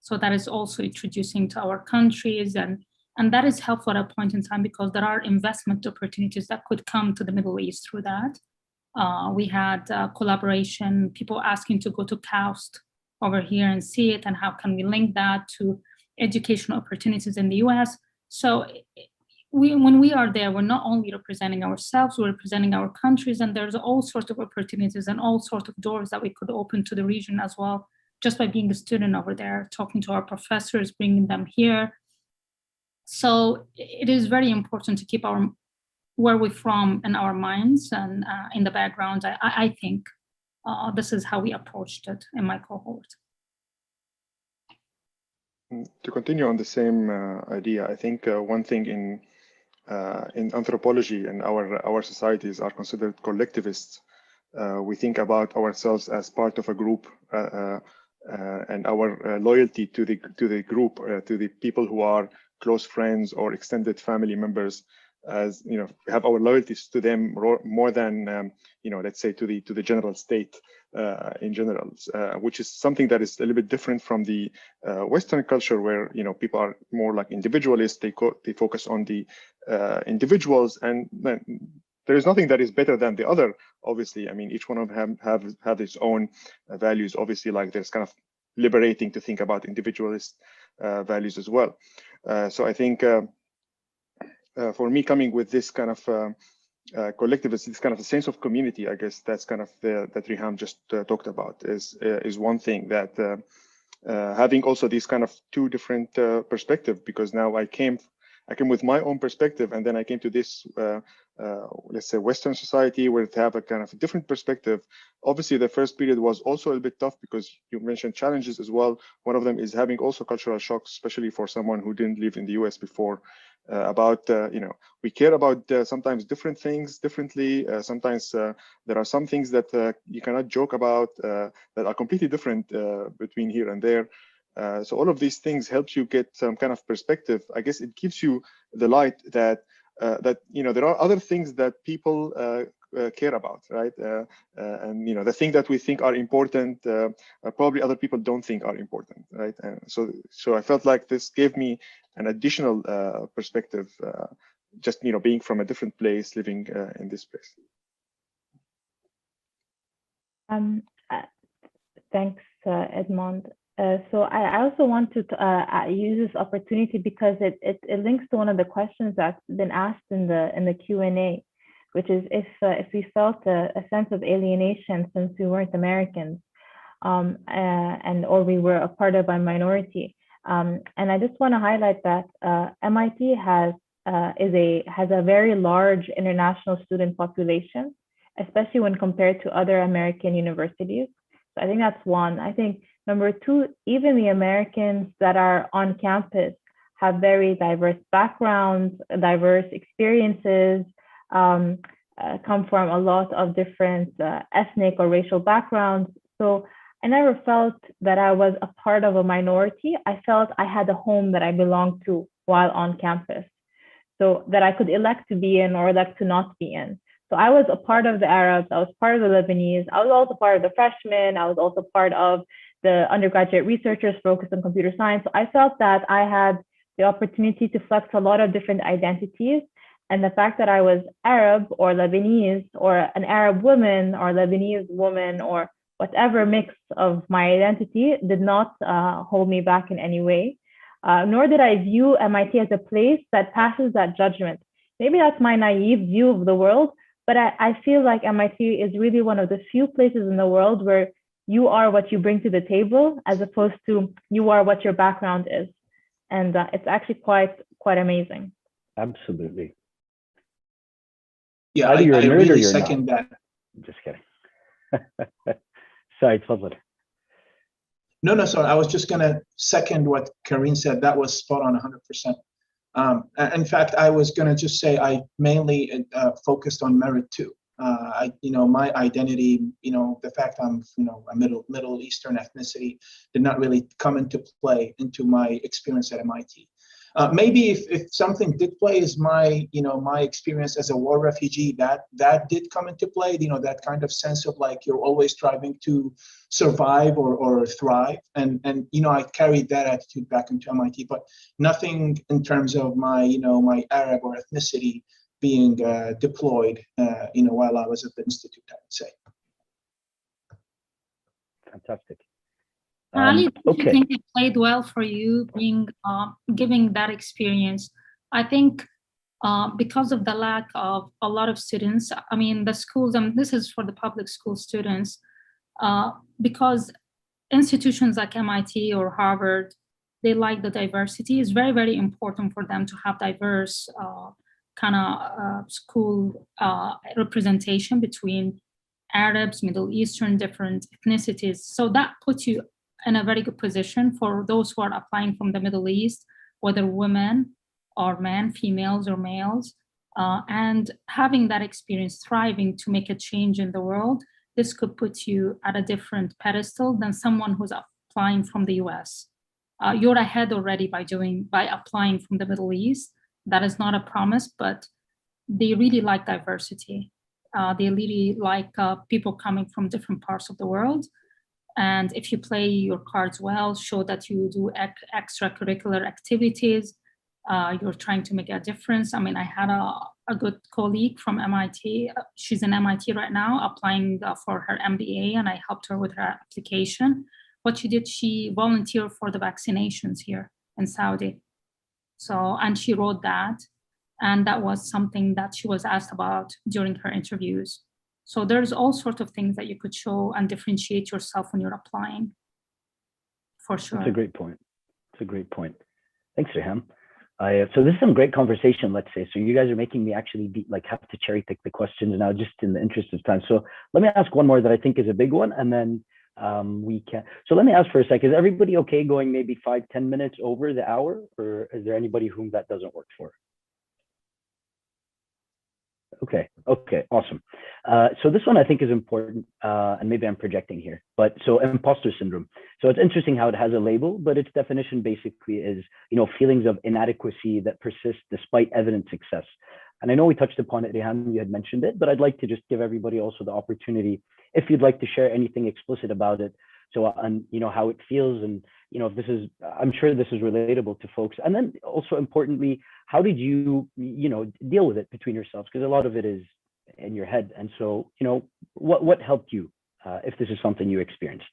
So that is also introducing to our countries, and that is helpful at a point in time because there are investment opportunities that could come to the Middle East through that. We had collaboration, people asking to go to KAUST over here and see it, and how can we link that to educational opportunities in the US. So when we are there, we're not only representing ourselves, we're representing our countries, and there's all sorts of opportunities and all sorts of doors that we could open to the region as well, just by being a student over there, talking to our professors, bringing them here. So it is very important to keep where we're from in our minds and in the background. I think this is how we approached it in my cohort.
To continue on the same idea, I think one thing in anthropology and our societies are considered collectivists. We think about ourselves as part of a group, and our loyalty to the group, to the people who are close friends or extended family members, as you know, we have our loyalties to them more than let's say to the general state in general, which is something that is a little bit different from the Western culture, where people are more like individualists. They focus on the individuals, and there is nothing that is better than the other. Obviously, I mean, each one of them have its own values. Obviously, like there's kind of liberating to think about individualist values as well. So I think for me, coming with this kind of collectivist, this kind of a sense of community, I guess that's kind of that Riham just talked about is one thing that having also these kind of two different perspectives, because now I came with my own perspective, and then I came to this, let's say, Western society where they have a kind of a different perspective. Obviously, the first period was also a little bit tough because you mentioned challenges as well. One of them is having also cultural shocks, especially for someone who didn't live in the US before. We care about sometimes different things differently. Sometimes there are some things that you cannot joke about that are completely different between here and there. So all of these things helps you get some kind of perspective. I guess it gives you the light that there are other things that people care about, right? And the thing that we think are important, probably other people don't think are important, right? And so I felt like this gave me an additional perspective, just being from a different place, living in this place.
Thanks, Edmond. So I also want to use this opportunity because it links to one of the questions that's been asked in the Q&A, which is if we felt a sense of alienation since we weren't Americans, or we were a part of a minority. And I just want to highlight that MIT has a very large international student population, especially when compared to other American universities. So I think that's one. I think number two, even the Americans that are on campus have very diverse backgrounds, diverse experiences, come from a lot of different ethnic or racial backgrounds. So I never felt that I was a part of a minority. I felt I had a home that I belonged to while on campus, so that I could elect to be in or elect to not be in. So I was a part of the Arabs, I was part of the Lebanese, I was also part of the freshmen, I was also part of the undergraduate researchers focused on computer science. So I felt that I had the opportunity to flex a lot of different identities. And the fact that I was Arab or Lebanese or an Arab woman or Lebanese woman or whatever mix of my identity did not hold me back in any way. Nor did I view MIT as a place that passes that judgment. Maybe that's my naive view of the world, but I feel like MIT is really one of the few places in the world where you are what you bring to the table, as opposed to you are what your background is. And it's actually quite amazing.
Absolutely.
Yeah,
Either you're a nerd
really
or you're
second
not.
that.
Just kidding. Sorry, Tfadl.
No, sorry. I was just going to second what Carine said. That was spot on 100%. In fact, I was going to just say I mainly focused on merit too. My identity, the fact I'm, a Middle Eastern ethnicity did not really come into play into my experience at MIT. Maybe if something did play is my experience as a war refugee, that did come into play, that kind of sense of like you're always striving to survive or thrive. And I carried that attitude back into MIT, but nothing in terms of my, my Arab or ethnicity being deployed, while I was at the institute, I would say.
Fantastic. Ali, do you think it played well for you being giving that experience? I think because of the lack of a lot of students, I mean, the schools, and this is for the public school students, because institutions like MIT or Harvard, they like the diversity. It's very, very important for them to have diverse school representation between Arabs, Middle Eastern, different ethnicities. So that puts you in a very good position for those who are applying from the Middle East, whether women or men, females or males, and having that experience, thriving to make a change in the world. This could put you at a different pedestal than someone who's applying from the US. You're ahead already by applying from the Middle East. That is not a promise, but they really like diversity. They really like people coming from different parts of the world. And if you play your cards well, show that you do extracurricular activities, you're trying to make a difference. I mean, I had a good colleague from MIT. She's in MIT right now applying for her MBA, and I helped her with her application. What she did, she volunteered for the vaccinations here in Saudi. And she wrote that, and that was something that she was asked about during her interviews. So there's all sorts of things that you could show and differentiate yourself when you're applying, for sure.
That's a great point. It's a great point. Thanks, Riham. So this is some great conversation, let's say. So you guys are making me actually have to cherry pick the questions now, just in the interest of time. So let me ask one more that I think is a big one, and then we can. So let me ask for a sec. Is everybody okay going maybe 5-10 minutes over the hour, or is there anybody whom that doesn't work for? Okay, awesome. So this one I think is important, and maybe I'm projecting here, but so imposter syndrome. So it's interesting how it has a label, but its definition basically is, feelings of inadequacy that persist despite evident success. And I know we touched upon it, Riham, you had mentioned it, but I'd like to just give everybody also the opportunity, if you'd like to share anything explicit about it. So, how it feels, and, if this is, I'm sure this is relatable to folks. And then also importantly, how did you, deal with it between yourselves? Because a lot of it is in your head. And so, what helped you, if this is something you experienced?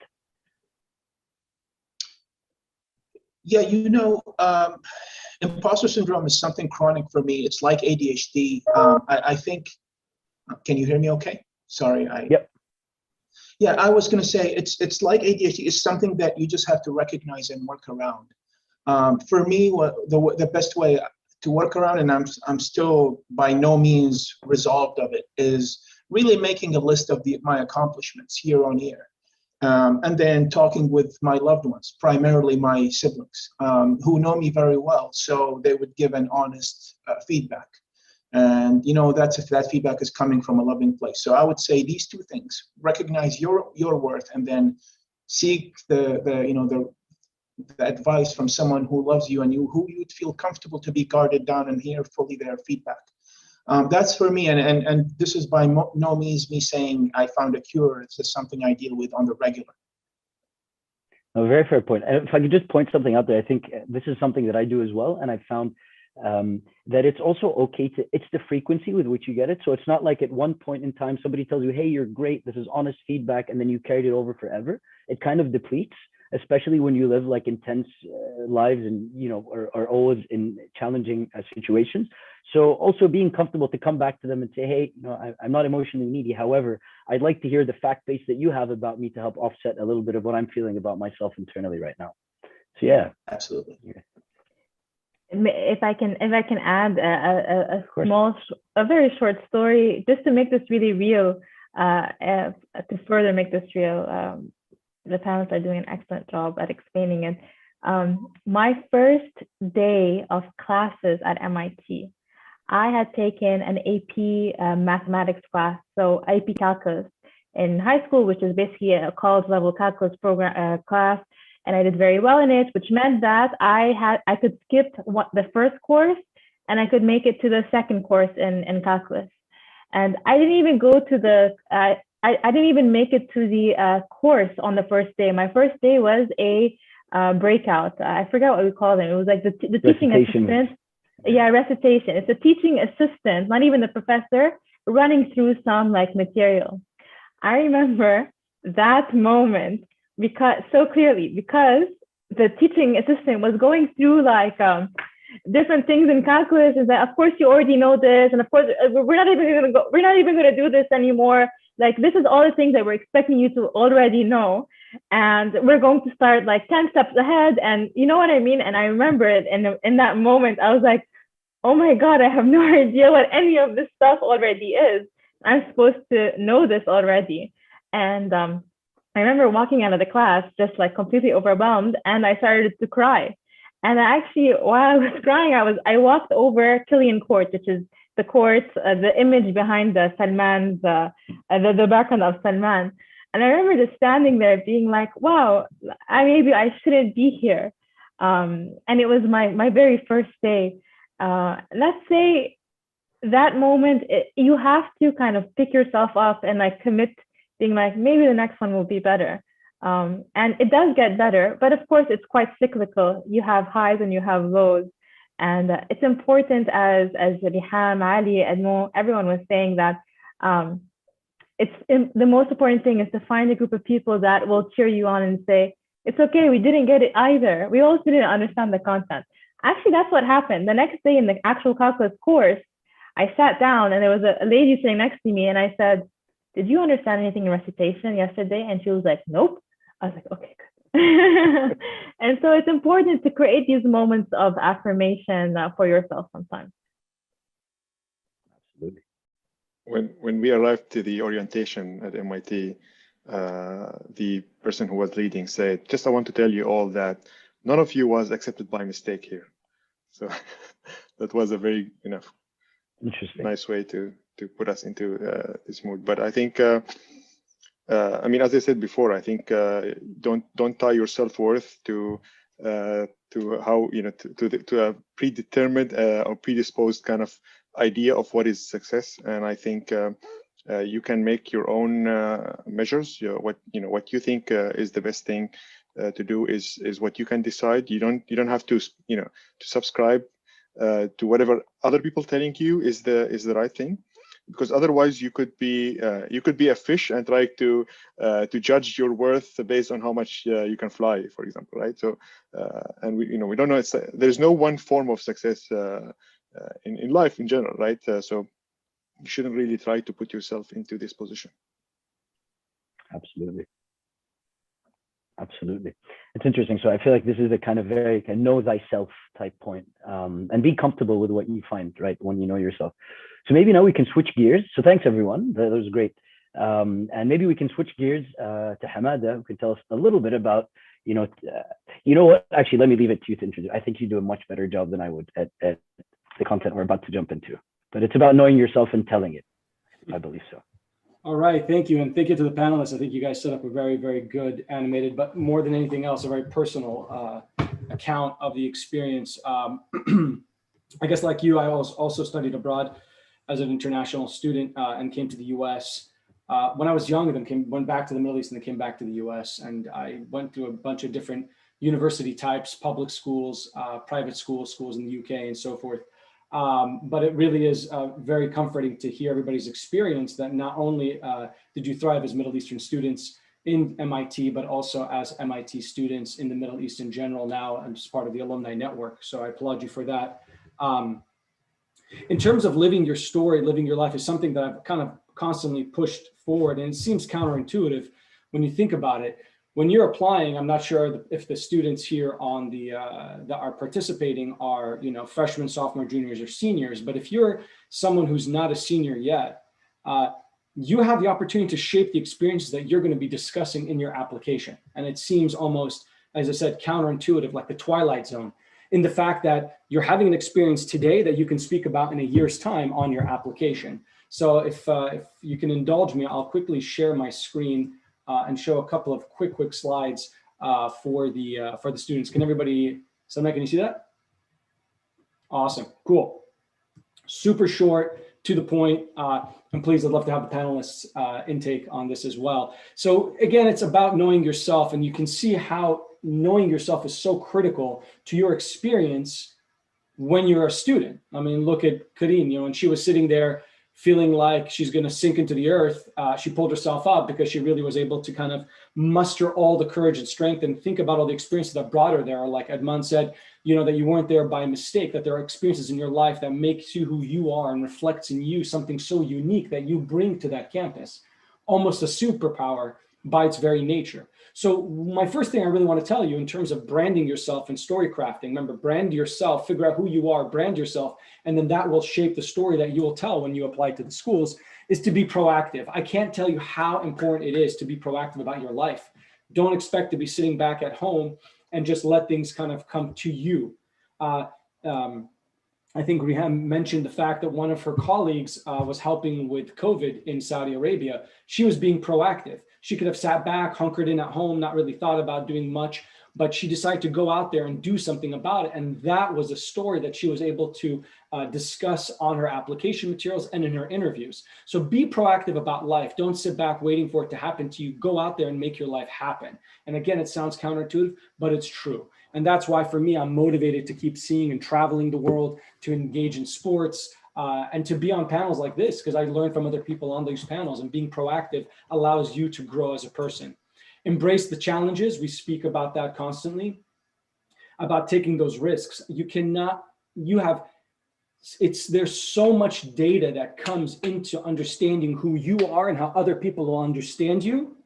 Yeah, imposter syndrome is something chronic for me. It's like ADHD. I think, can you hear me okay? Sorry.
Yep.
Yeah, I was going to say it's like ADHD. It's something that you just have to recognize and work around. For me, the best way to work around, and I'm still by no means resolved of it, is really making a list of my accomplishments year on year, and then talking with my loved ones, primarily my siblings, who know me very well, so they would give an honest feedback. And that's if that feedback is coming from a loving place. So I would say these two things: recognize your worth, and then seek the advice from someone who loves you and who you'd feel comfortable to be guarded down and hear fully their feedback. That's for me, and this is by no means me saying I found a cure. It's just something I deal with on the regular.
A very fair point. And if I could just point something out there, I think this is something that I do as well, and I've found that it's also okay it's the frequency with which you get it. So it's not like at one point in time somebody tells you, hey, you're great, this is honest feedback, and then you carried it over forever. It kind of depletes, especially when you live like intense lives and are always in challenging situations. So also being comfortable to come back to them and say, hey, I'm not emotionally needy, however, I'd like to hear the fact base that you have about me to help offset a little bit of what I'm feeling about myself internally right now. So yeah,
absolutely.
Yeah.
If I can add a very short story, just to make this really real, to further make this real. The panelists are doing an excellent job at explaining it. My first day of classes at MIT, I had taken an AP mathematics class, so AP calculus in high school, which is basically a college level calculus program class, and I did very well in it, which meant that I could skip the first course and I could make it to the second course in calculus. And I didn't even go to the I didn't even make it to the course on the first day. My first day was a breakout. I forgot what we called it. It was like the teaching assistant. Yeah, recitation. It's a teaching assistant, not even the professor, running through some like material. I remember that moment so clearly because the teaching assistant was going through like different things in calculus, and that of course you already know this, and of course we're not even going to do this anymore. Like this is all the things that we're expecting you to already know, and we're going to start like 10 steps ahead, and you know what I mean. And I remember it, and in that moment I was like, oh my God, I have no idea what any of this stuff already is. I'm supposed to know this already. And I remember walking out of the class just like completely overwhelmed, and I started to cry. And actually, while I was crying, I walked over Killian Court, which is the court, the image behind the Salman, the background of Salman. And I remember just standing there being like, wow, maybe I shouldn't be here. And it was my very first day. Let's say that moment, you have to kind of pick yourself up and like commit, being like, maybe the next one will be better. And it does get better, but of course it's quite cyclical. You have highs and you have lows. And it's important, as Riham, Ali, Edmond, everyone was saying, that the most important thing is to find a group of people that will cheer you on and say, it's okay, we didn't get it either. We also didn't understand the content. Actually, that's what happened. The next day in the actual calculus course, I sat down and there was a lady sitting next to me, and I said, did you understand anything in recitation yesterday? And she was like, nope. I was like, okay, good. And so it's important to create these moments of affirmation for yourself sometimes.
Absolutely.
When we arrived to the orientation at MIT, the person who was leading said, I want to tell you all that none of you was accepted by mistake here. So that was a very
interesting,
nice way to put us into this mood. But I think, as I said before, I think don't tie your self-worth to how to a predetermined or predisposed kind of idea of what is success. And I think you can make your own measures. What you think is the best thing to do is what you can decide. You don't have to to subscribe to whatever other people telling you is the right thing, because otherwise you could be a fish and try to judge your worth based on how much you can fly, for example, right? So and we don't know, there's no one form of success in life in general, right? So you shouldn't really try to put yourself into this position.
Absolutely. It's interesting. So I feel like this is a kind of very know thyself type point, and be comfortable with what you find, right, when you know yourself. So maybe now we can switch gears. So thanks everyone, that was great. And maybe we can switch gears to Hamada, who can tell us a little bit about, you know what, actually, let me leave it to you to introduce. I think you do a much better job than I would at the content we're about to jump into, but it's about knowing yourself and telling it. I believe so.
All right, thank you. And thank you to the panelists. I think you guys set up a very, very good animated, but more than anything else, a very personal account of the experience. I guess like you, I also studied abroad as an international student and came to the US. When I was young, then went back to the Middle East and then came back to the US. And I went through a bunch of different university types, public schools, private schools in the UK and so forth. But it really is very comforting to hear everybody's experience, that not only did you thrive as Middle Eastern students in MIT, but also as MIT students in the Middle East in general now, and as part of the alumni network. So I applaud you for that. In terms of living your story, living your life is something that I've kind of constantly pushed forward. And it seems counterintuitive when you think about it. When you're applying, I'm not sure if the students here on that are participating are, freshmen, sophomore, juniors, or seniors. But if you're someone who's not a senior yet, you have the opportunity to shape the experiences that you're going to be discussing in your application. And it seems almost as I said, counterintuitive, like the Twilight Zone, in the fact that you're having an experience today that you can speak about in a year's time on your application. So if you can indulge me, I'll quickly share my screen and show a couple of quick slides for the students. Can everybody, Salman, can you see that? Awesome, cool. Super short, to the point, and please, I'd love to have the panelists' intake on this as well. So again, it's about knowing yourself, and you can see how knowing yourself is so critical to your experience when you're a student. I mean, look at Carine, you know, when she was sitting there feeling like she's going to sink into the earth, she pulled herself up because she really was able to kind of muster all the courage and strength and think about all the experiences that brought her there. Like Edmond said, you know, that you weren't there by mistake, that there are experiences in your life that makes you who you are and reflects in you something so unique that you bring to that campus, almost a superpower by its very nature. So my first thing I really want to tell you in terms of branding yourself and story crafting, remember, brand yourself, figure out who you are, brand yourself, and then that will shape the story that you will tell when you apply to the schools, is to be proactive. I can't tell you how important it is to be proactive about your life. Don't expect to be sitting back at home and just let things kind of come to you. I think Riham mentioned the fact that one of her colleagues was helping with COVID in Saudi Arabia. She was being proactive. She could have sat back, hunkered in at home, not really thought about doing much, but she decided to go out there and do something about it. And that was a story that she was able to discuss on her application materials and in her interviews. So be proactive about life. Don't sit back waiting for it to happen to you. Go out there and make your life happen. And again, it sounds counterintuitive, but it's true. And that's why for me, I'm motivated to keep seeing and traveling the world, to engage in sports, and to be on panels like this, because I learn from other people on these panels, and being proactive allows you to grow as a person. Embrace the challenges. We speak about that constantly, about taking those risks. There's so much data that comes into understanding who you are and how other people will understand you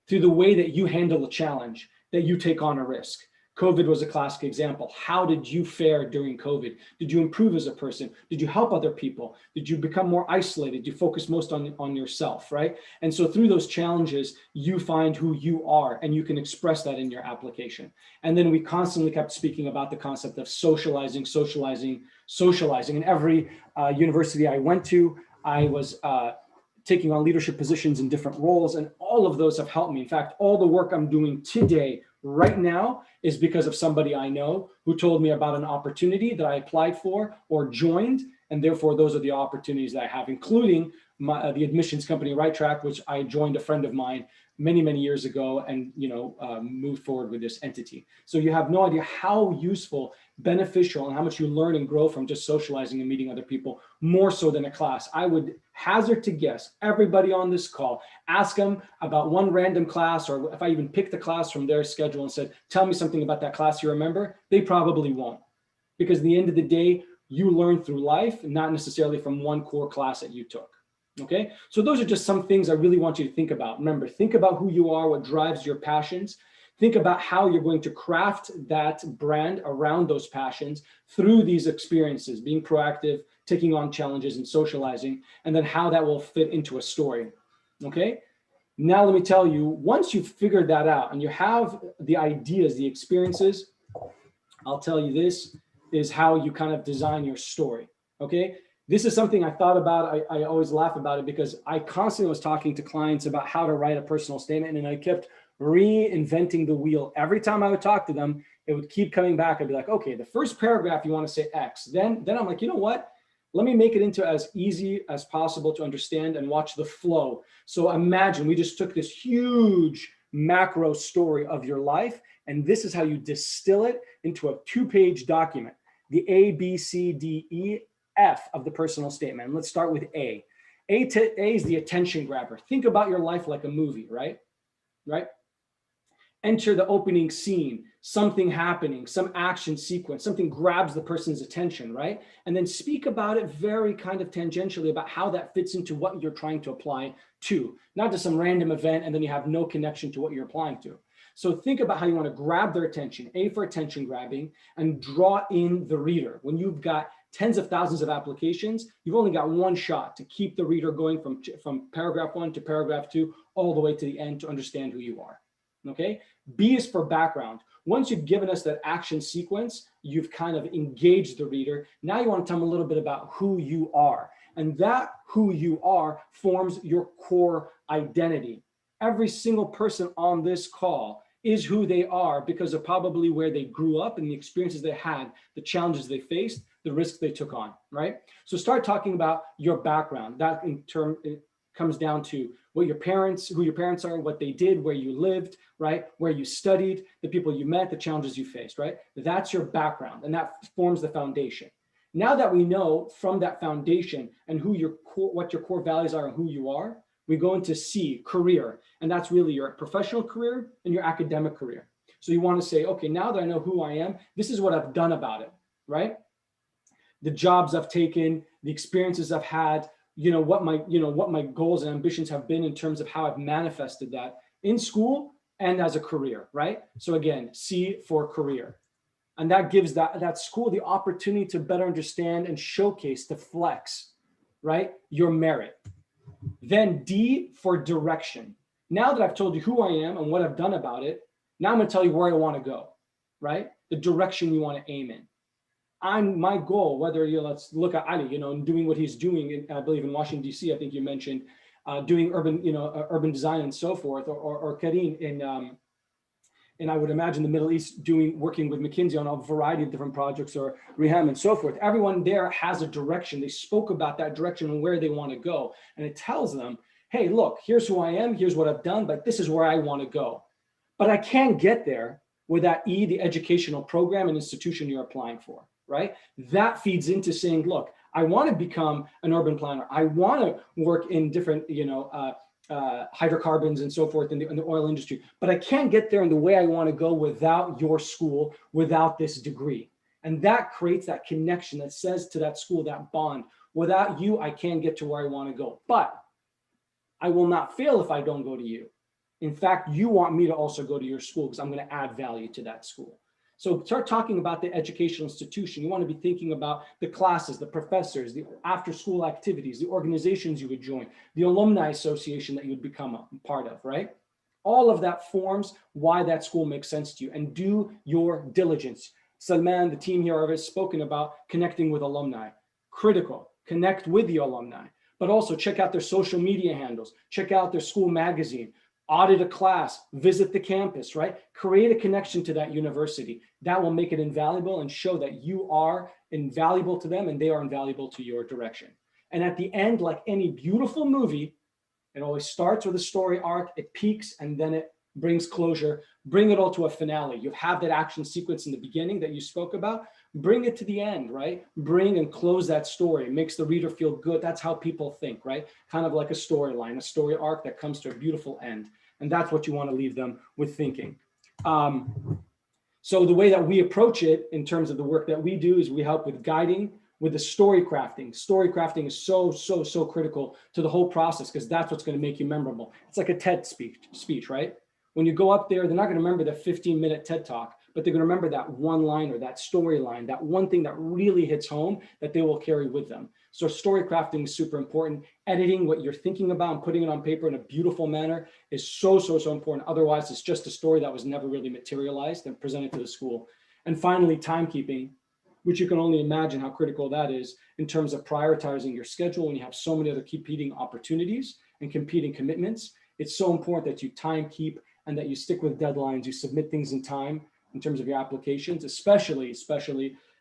through the way that you handle a challenge, that you take on a risk. COVID was a classic example. How did you fare during COVID? Did you improve as a person? Did you help other people? Did you become more isolated? Did you focus most on yourself, right? And so through those challenges, you find who you are, and you can express that in your application. And then we constantly kept speaking about the concept of socializing. In every university I went to, I was taking on leadership positions in different roles, and all of those have helped me. In fact, all the work I'm doing today, right now, is because of somebody I know who told me about an opportunity that I applied for or joined, and therefore those are the opportunities that I have, including the admissions company Right Track, which I joined a friend of mine many years ago, and moved forward with this entity. So you have no idea how useful, beneficial, and how much you learn and grow from just socializing and meeting other people, more so than a class. I would hazard to guess everybody on this call, ask them about one random class, or if I even picked a class from their schedule and said, tell me something about that class you remember, they probably won't. Because at the end of the day, you learn through life, not necessarily from one core class that you took. Okay, so those are just some things I really want you to think about. Remember, think about who you are, what drives your passions. Think about how you're going to craft that brand around those passions through these experiences, being proactive, taking on challenges and socializing, and then how that will fit into a story. Okay, now let me tell you, once you've figured that out and you have the ideas, the experiences, I'll tell you this is how you kind of design your story. Okay. This is something I thought about. I always laugh about it because I constantly was talking to clients about how to write a personal statement, and I kept reinventing the wheel. Every time I would talk to them, it would keep coming back. I'd be like, okay, the first paragraph, you want to say X. Then I'm like, you know what? Let me make it into as easy as possible to understand and watch the flow. So imagine we just took this huge macro story of your life, and this is how you distill it into a 2-page document, the A, B, C, D, E, F of the personal statement. And let's start with A. A is the attention grabber. Think about your life like a movie, right? Enter the opening scene, something happening, some action sequence, something grabs the person's attention, right? And then speak about it very kind of tangentially about how that fits into what you're trying to apply to, not just some random event and then you have no connection to what you're applying to. So think about how you want to grab their attention, A for attention grabbing, and draw in the reader. When you've got tens of thousands of applications, you've only got one shot to keep the reader going from paragraph 1 to paragraph 2, all the way to the end to understand who you are. okay? B is for background. Once you've given us that action sequence, you've kind of engaged the reader. Now you want to tell them a little bit about who you are. And that who you are forms your core identity. Every single person on this call is who they are because of probably where they grew up and the experiences they had, the challenges they faced, the risks they took on, right? So start talking about your background. That in turn, it comes down to what your parents, who your parents are, what they did, where you lived, right? Where you studied, the people you met, the challenges you faced, right? That's your background, and that forms the foundation. Now that we know from that foundation and who your core, what your core values are and who you are, we go into C, career, and that's really your professional career and your academic career. So you want to say, okay, now that I know who I am, this is what I've done about it, right? The jobs I've taken, the experiences I've had, what my goals and ambitions have been in terms of how I've manifested that in school and as a career, right? So again, C for career. And that gives that school the opportunity to better understand and showcase, to flex, right, your merit. Then D for direction. Now that I've told you who I am and what I've done about it, now I'm going to tell you where I want to go, right? The direction you want to aim in. My goal, whether let's look at Ali, doing what he's doing, I believe in Washington, D.C., I think you mentioned, doing urban design and so forth, or Carine in I would imagine the Middle East working with McKinsey on a variety of different projects, or Riham and so forth. Everyone there has a direction. They spoke about that direction and where they want to go. And it tells them, hey, look, here's who I am, here's what I've done, but this is where I want to go. But I can't get there with that E, the educational program and institution you're applying for, right? That feeds into saying, look, I want to become an urban planner. I want to work in different, hydrocarbons and so forth in the oil industry, but I can't get there in the way I want to go without your school, without this degree. And that creates that connection that says to that school, that bond, without you, I can't get to where I want to go, but I will not fail if I don't go to you. In fact, you want me to also go to your school because I'm going to add value to that school. So start talking about the educational institution. You want to be thinking about the classes, the professors, the after-school activities, the organizations you would join, the alumni association that you would become a part of, right? All of that forms why that school makes sense to you, and do your diligence. Salman, the team here have spoken about connecting with alumni. Critical, connect with the alumni, but also check out their social media handles, check out their school magazine, audit a class, visit the campus, right? Create a connection to that university. That will make it invaluable and show that you are invaluable to them and they are invaluable to your direction. And at the end, like any beautiful movie, it always starts with a story arc, it peaks, and then it brings closure. Bring it all to a finale. You have that action sequence in the beginning that you spoke about. Bring it to the end, right? Bring and close that story. It makes the reader feel good. That's how people think, right? Kind of like a storyline, a story arc that comes to a beautiful end. And that's what you want to leave them with thinking. So the way that we approach it in terms of the work that we do is we help with guiding, with the story crafting. Story crafting is so critical to the whole process because that's what's going to make you memorable. It's like a TED speech, right? When you go up there, they're not going to remember the 15-minute TED talk, but they're going to remember that one line or that storyline, that one thing that really hits home that they will carry with them. So story crafting is super important. Editing what you're thinking about and putting it on paper in a beautiful manner is so important. Otherwise, it's just a story that was never really materialized and presented to the school. And finally, timekeeping, which you can only imagine how critical that is in terms of prioritizing your schedule when you have so many other competing opportunities and competing commitments. It's so important that you time keep and that you stick with deadlines, you submit things in time in terms of your applications, especially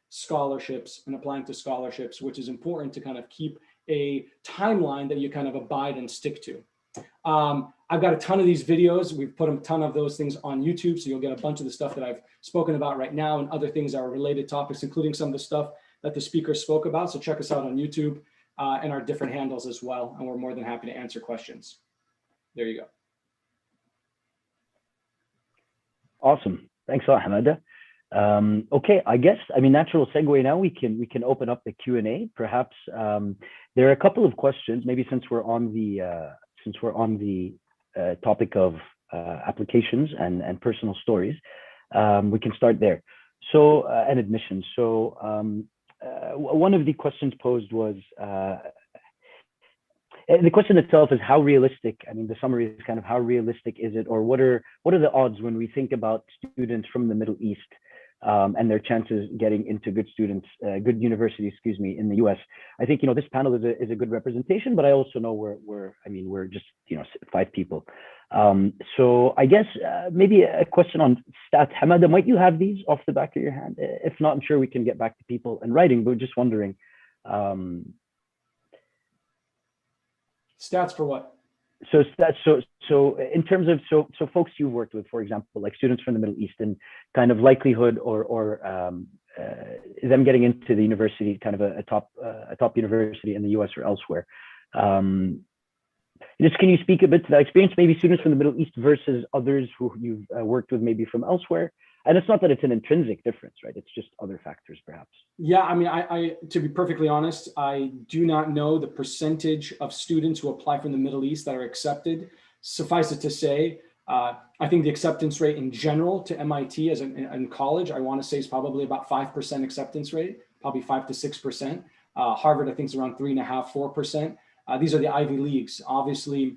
scholarships and applying to scholarships, which is important to kind of keep a timeline that you kind of abide and stick to. I've got a ton of these videos. We've put a ton of those things on YouTube, so you'll get a bunch of the stuff that I've spoken about right now and other things that are related topics, including some of the stuff that the speaker spoke about. So check us out on YouTube and our different handles as well. And we're more than happy to answer questions. There you go.
Awesome. Thanks a lot, Hamada. Okay, I guess, natural segue now, we can open up the Q&A. Perhaps there are a couple of questions, maybe since we're on the topic of applications and personal stories, we can start there. So, and admissions. So one of the questions posed was, the question itself is how realistic, I mean, the summary is kind of how realistic is it, or what are the odds when we think about students from the Middle East and their chances getting into good universities, in the US. I think, this panel is a good representation, but I also know we're just, 5 people. So I guess maybe a question on stats. Hamada, might you have these off the back of your hand? If not, I'm sure we can get back to people in writing, but just wondering.
Stats for what?
So in terms of folks you've worked with, for example, like students from the Middle East, and kind of likelihood or them getting into the university, kind of a top university in the US or elsewhere. Just can you speak a bit to that experience, maybe students from the Middle East versus others who you've worked with maybe from elsewhere? And it's not that it's an intrinsic difference, right? It's just other factors, perhaps.
Yeah, I mean, I to be perfectly honest, I do not know the percentage of students who apply from the Middle East that are accepted. Suffice it to say, I think the acceptance rate in general to MIT as in college, I want to say is probably about 5% acceptance rate, probably 5 to 6%. Harvard, I think, is around 3.5%, 4%. These are the Ivy Leagues. Obviously,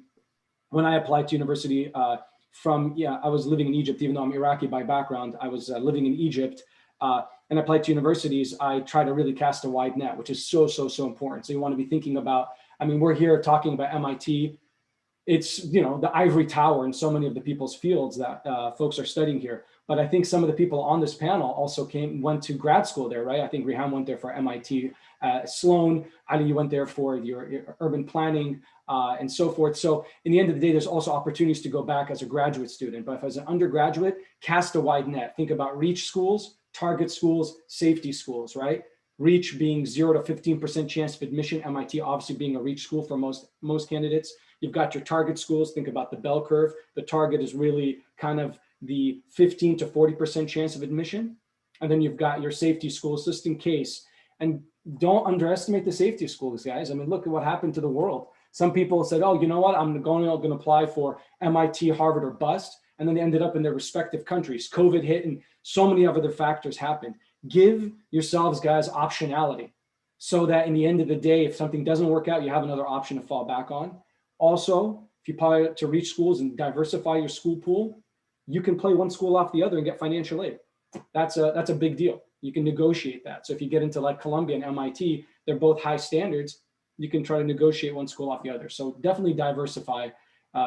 when I applied to university, I was living in Egypt, even though I'm Iraqi by background. I was living in Egypt and applied to universities. I try to really cast a wide net, which is so important. So you want to be thinking about, I mean, we're here talking about MIT. It's, the ivory tower in so many of the people's fields that folks are studying here. But I think some of the people on this panel also went to grad school there, right? I think Riham went there for MIT, Sloan, Ali, you went there for your urban planning, and so forth. So in the end of the day, there's also opportunities to go back as a graduate student. But if as an undergraduate, cast a wide net. Think about reach schools, target schools, safety schools, right? Reach being 0 to 15% chance of admission, MIT obviously being a reach school for most candidates. You've got your target schools, think about the bell curve. The target is really kind of the 15 to 40% chance of admission. And then you've got your safety schools just in case. And don't underestimate the safety schools, guys. I mean, look at what happened to the world. Some people said, oh, you know what? I'm going to apply for MIT, Harvard, or bust. And then they ended up in their respective countries. COVID hit and so many other factors happened. Give yourselves, guys, optionality so that in the end of the day, if something doesn't work out, you have another option to fall back on. Also, if you apply to reach schools and diversify your school pool, you can play one school off the other and get financial aid. That's a big deal. You can negotiate that. So if you get into like Columbia and MIT, they're both high standards. You can try to negotiate one school off the other. So definitely diversify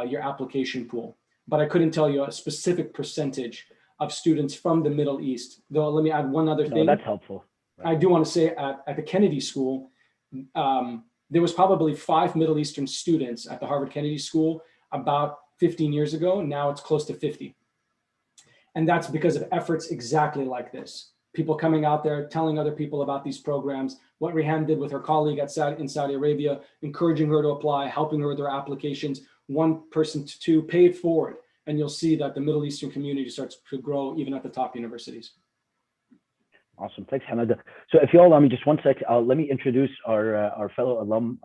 your application pool. But I couldn't tell you a specific percentage of students from the Middle East. Though let me add one other thing.
That's helpful. Right.
I do want to say at the Kennedy School, there was probably 5 Middle Eastern students at the Harvard Kennedy School about 15 years ago. Now it's close to 50. And that's because of efforts exactly like this. People coming out there, telling other people about these programs, what Riham did with her colleague in Saudi Arabia, encouraging her to apply, helping her with her applications, 1 person to 2, pay it forward. And you'll see that the Middle Eastern community starts to grow even at the top universities.
Awesome, thanks, Hamada. So if you all allow me just 1 sec, let me introduce our fellow alum,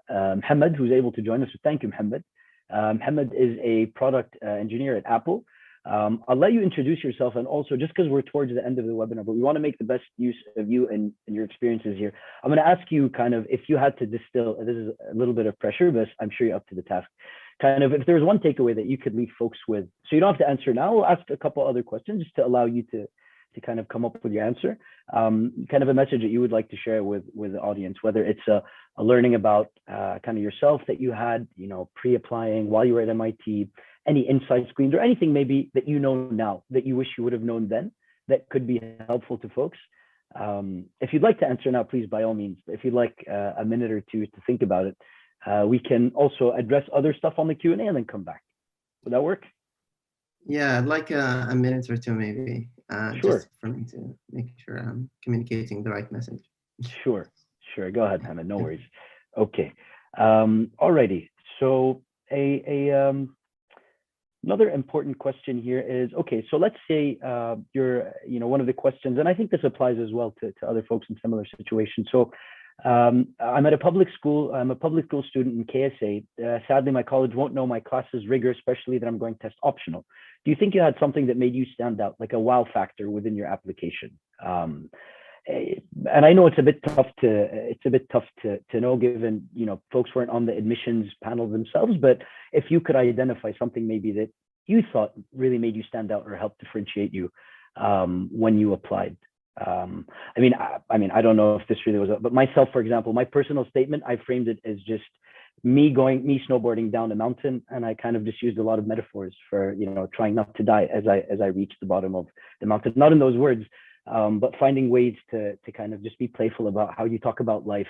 Mohammed, who's able to join us. So thank you, Mohammed. Mohammed is a product engineer at Apple. I'll let you introduce yourself, and also just because we're towards the end of the webinar, but we want to make the best use of you and your experiences here. I'm going to ask you kind of, if you had to distill, this is a little bit of pressure, but I'm sure you're up to the task. Kind of, if there's one takeaway that you could leave folks with, so you don't have to answer now, we'll ask a couple other questions just to allow you to kind of come up with your answer. Kind of a message that you would like to share with the audience, whether it's a learning about kind of yourself that you had, pre-applying while you were at MIT, any insights gleaned, or anything maybe that you know now that you wish you would have known then that could be helpful to folks. If you'd like to answer now, please, by all means. If you'd like a minute or two to think about it, we can also address other stuff on the Q&A and then come back. Would that work?
Yeah, I'd like a minute or two maybe,
Sure.
just for me to make sure I'm communicating the right message.
Sure. Go ahead, Mohammed, no worries. Okay, alrighty. So another important question here is, okay, so let's say you're, one of the questions, and I think this applies as well to other folks in similar situations. So I'm at a public school. I'm a public school student in KSA. Sadly, my college won't know my classes rigor, especially that I'm going test optional. Do you think you had something that made you stand out, like a wow factor within your application? and I know it's a bit tough to know, given folks weren't on the admissions panel themselves. But if you could identify something maybe that you thought really made you stand out or helped differentiate you when you applied. I mean, I don't know if this really was, but myself, for example, my personal statement, I framed it as just me snowboarding down a mountain, and I kind of just used a lot of metaphors for trying not to die as I reached the bottom of the mountain. Not in those words, but finding ways to kind of just be playful about how you talk about life,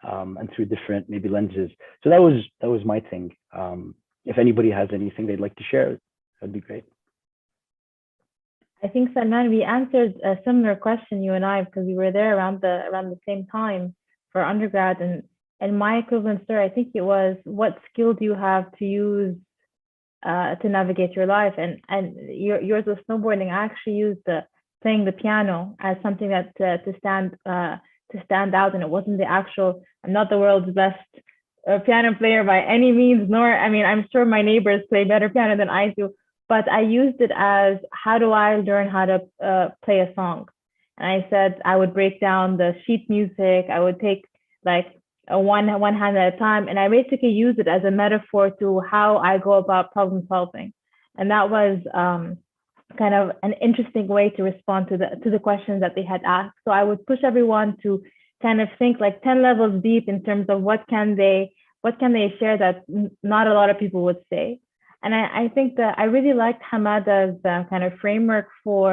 and through different maybe lenses. So that was my thing. If anybody has anything they'd like to share, that'd be great.
I think, Salman, we answered a similar question, you and I, because we were there around the same time for undergrad, and my equivalent story, I think it was, what skill do you have to use to navigate your life? And yours was snowboarding. I actually used playing the piano as something that to stand out, and it wasn't the actual. I'm not the world's best piano player by any means, nor, I mean, I'm sure my neighbors play better piano than I do, but I used it as, how do I learn how to play a song? And I said I would break down the sheet music. I would take like one hand at a time, and I basically used it as a metaphor to how I go about problem solving. And that was kind of an interesting way to respond to the questions that they had asked. So I would push everyone to kind of think like 10 levels deep in terms of what can they share that not a lot of people would say. And I think that I really liked Hamada's kind of framework for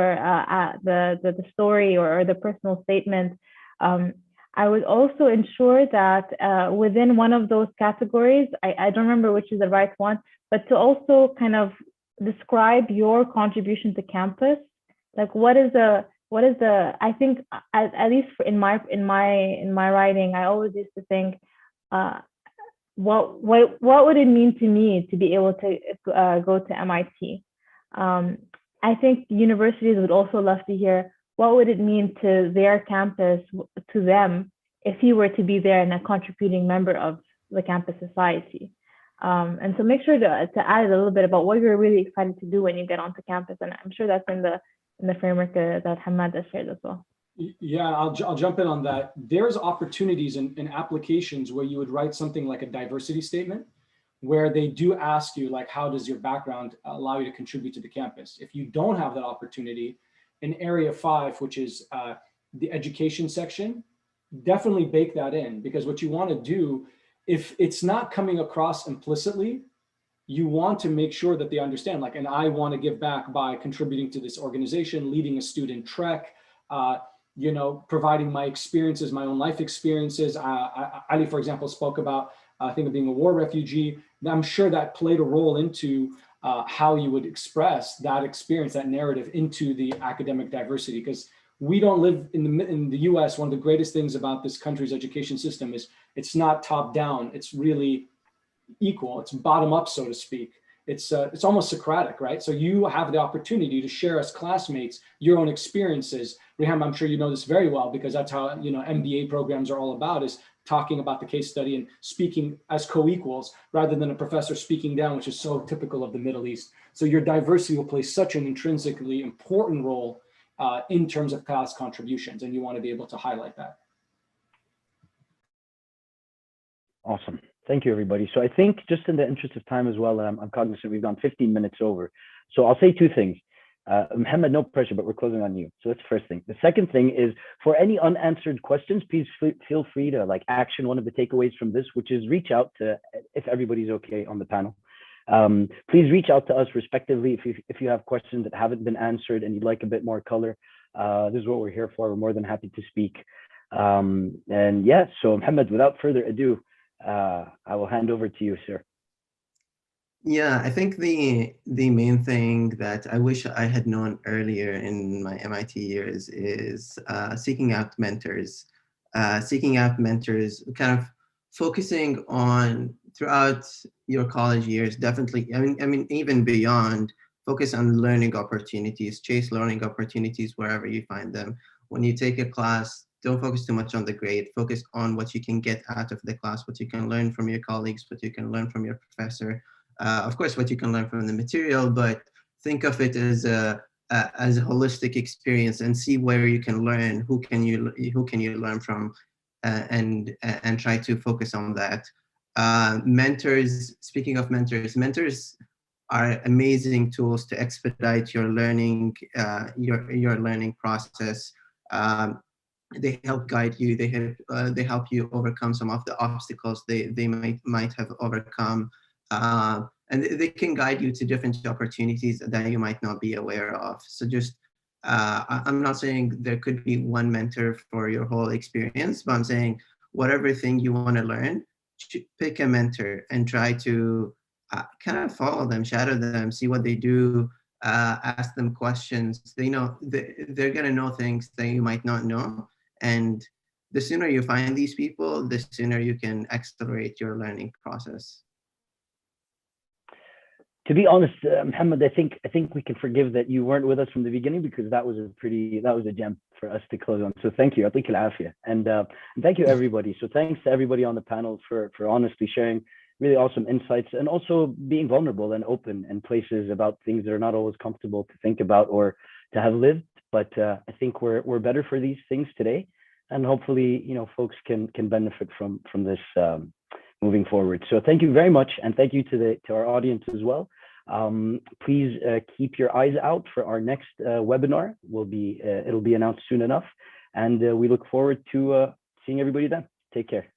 the story or the personal statement. I would also ensure that within one of those categories, I don't remember which is the right one, but to also kind of describe your contribution to campus. Like what is the I think at least in my writing, I always used to think, what would it mean to me to be able to go to MIT? I think universities would also love to hear, what would it mean to their campus, to them, if you were to be there and a contributing member of the campus society? And so make sure to add a little bit about what you're really excited to do when you get onto campus. And I'm sure that's in the framework that Hamada shared as well.
Yeah, I'll jump in on that. There's opportunities in applications where you would write something like a diversity statement, where they do ask you, like, how does your background allow you to contribute to the campus? If you don't have that opportunity, in area 5, which is the education section, definitely bake that in, because what you want to do, if it's not coming across implicitly, you want to make sure that they understand, like, and I want to give back by contributing to this organization, leading a student trek, providing my experiences, my own life experiences. Ali, for example, spoke about, I think, of being a war refugee. I'm sure that played a role into how you would express that experience, that narrative, into the academic diversity. Because we don't live in the US. One of the greatest things about this country's education system is it's not top down. It's really equal. It's bottom up, so to speak. It's almost Socratic, right? So you have the opportunity to share as classmates your own experiences. Riham, I'm sure you know this very well, because that's how MBA programs are all about, is talking about the case study and speaking as co-equals rather than a professor speaking down, which is so typical of the Middle East. So your diversity will play such an intrinsically important role in terms of class contributions, and you want to be able to highlight that.
Awesome. Thank you, everybody. So I think, just in the interest of time as well, I'm cognizant we've gone 15 minutes over. So I'll say 2 things. Mohammed, no pressure, but we're closing on you. So that's the first thing. The second thing is, for any unanswered questions, please feel free to action one of the takeaways from this, which is reach out to, if everybody's okay on the panel. Please reach out to us respectively if you have questions that haven't been answered and you'd like a bit more color. This is what we're here for. We're more than happy to speak. And yeah, so Mohammed, without further ado, I will hand over to you, sir.
Yeah, I think the main thing that I wish I had known earlier in my MIT years is seeking out mentors. Kind of focusing on throughout your college years, definitely. I mean, even beyond, focus on learning opportunities, chase learning opportunities wherever you find them. When you take a class, don't focus too much on the grade. Focus on what you can get out of the class, what you can learn from your colleagues, what you can learn from your professor. Of course, what you can learn from the material, but think of it as as a holistic experience and see where you can learn, who can you learn from, and try to focus on that. Mentors, speaking of mentors are amazing tools to expedite your learning, your learning process. They help guide you. They help you overcome some of the obstacles they might have overcome, and they can guide you to different opportunities that you might not be aware of. So just I'm not saying there could be one mentor for your whole experience, but I'm saying whatever thing you want to learn, pick a mentor and try to kind of follow them, shadow them, see what they do, ask them questions. They know they're gonna know things that you might not know, and the sooner you find these people, the sooner you can accelerate your learning process.
To be honest, Mohammed, I think we can forgive that you weren't with us from the beginning, because that was a gem for us to close on. So thank you, Atik al-Afia, and thank you everybody. So thanks to everybody on the panel for honestly sharing really awesome insights, and also being vulnerable and open in places about things that are not always comfortable to think about or to have lived. But I think we're better for these things today, and hopefully, you know, folks can benefit from this moving forward. So thank you very much, and thank you to our audience as well. Please keep your eyes out for our next webinar. It'll be announced soon enough, and we look forward to seeing everybody then. Take care.